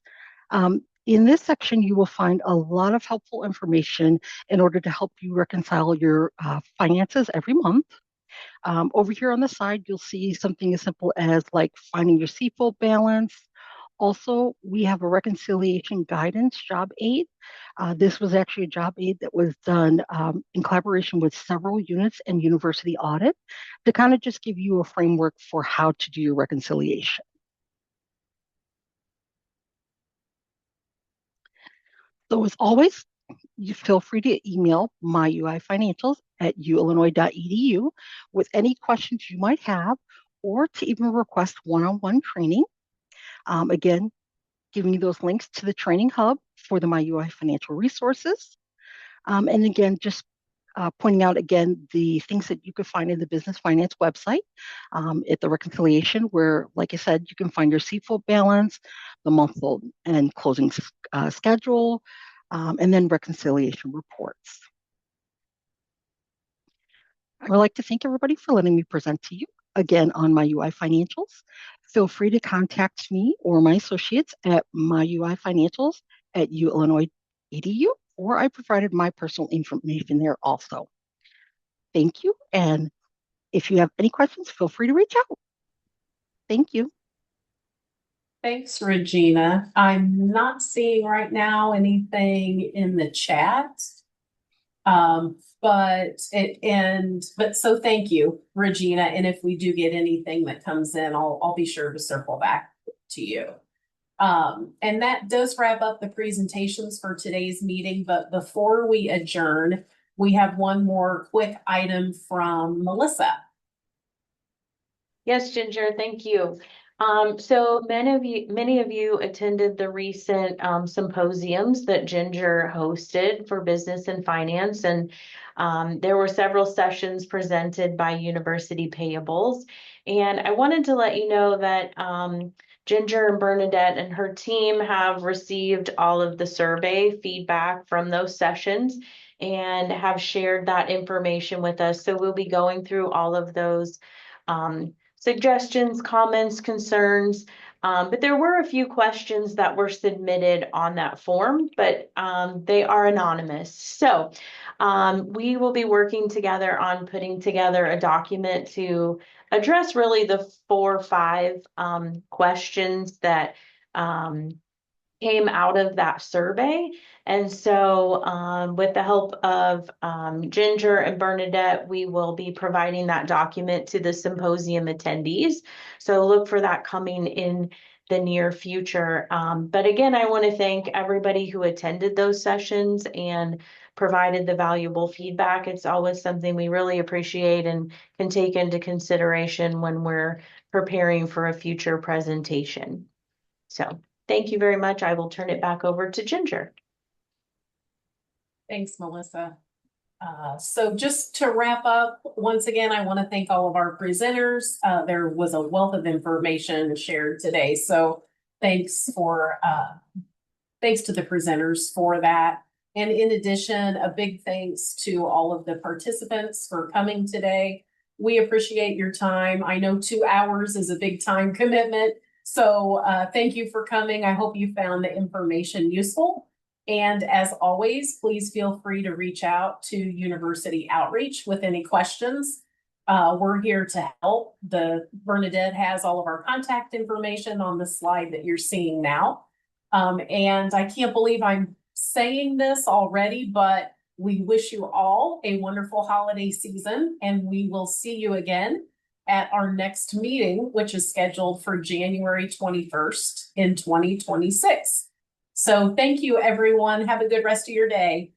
In this section, you will find a lot of helpful information in order to help you reconcile your finances every month. Over here on the side, you'll see something as simple as like finding your CFO balance. Also, we have a reconciliation guidance job aid. This was actually a job aid that was done in collaboration with several units and university audit to kind of just give you a framework for how to do your reconciliation. So as always, you feel free to email myuifinancials@uillinois.edu with any questions you might have, or to even request one-on-one training. Again, giving you those links to the Training Hub for the MyUI Financial Resources. And again, just pointing out again the things that you could find in the Business Finance website at the reconciliation, where, like I said, you can find your CFO balance, the month and closing schedule, and then reconciliation reports. I would like to thank everybody for letting me present to you again on MyUI Financials. Feel free to contact me or my associates at myuifinancials@uillinois.edu, or I provided my personal information there also. Thank you. And if you have any questions, feel free to reach out. Thank you.
Thanks, Regina. I'm not seeing right now anything in the chat. But so thank you, Regina. And if we do get anything that comes in, I'll be sure to circle back to you. And that does wrap up the presentations for today's meeting. But before we adjourn, we have one more quick item from Melissa.
Yes, Ginger, thank you. So many of you attended the recent symposiums that Ginger hosted for business and finance, and there were several sessions presented by University Payables. And I wanted to let you know that Ginger and Bernadette and her team have received all of the survey feedback from those sessions and have shared that information with us. So we'll be going through all of those suggestions, comments, concerns, but there were a few questions that were submitted on that form, but they are anonymous. So we will be working together on putting together a document to address really the 4 or 5 questions that came out of that survey. And so with the help of Ginger and Bernadette, we will be providing that document to the symposium attendees. So look for that coming in the near future. But again, I want to thank everybody who attended those sessions and provided the valuable feedback. It's always something we really appreciate and can take into consideration when we're preparing for a future presentation. So thank you very much. I will turn it back over to Ginger.
Thanks, Melissa. So just to wrap up, once again, I want to thank all of our presenters. There was a wealth of information shared today. So thanks to the presenters for that. And in addition, a big thanks to all of the participants for coming today. We appreciate your time. I know 2 hours is a big time commitment. So thank you for coming. I hope you found the information useful. And as always, please feel free to reach out to University Outreach with any questions. We're here to help. Bernadette has all of our contact information on the slide that you're seeing now. And I can't believe I'm saying this already, but we wish you all a wonderful holiday season, and we will see you again at our next meeting, which is scheduled for January 21st in 2026. So thank you, everyone. Have a good rest of your day.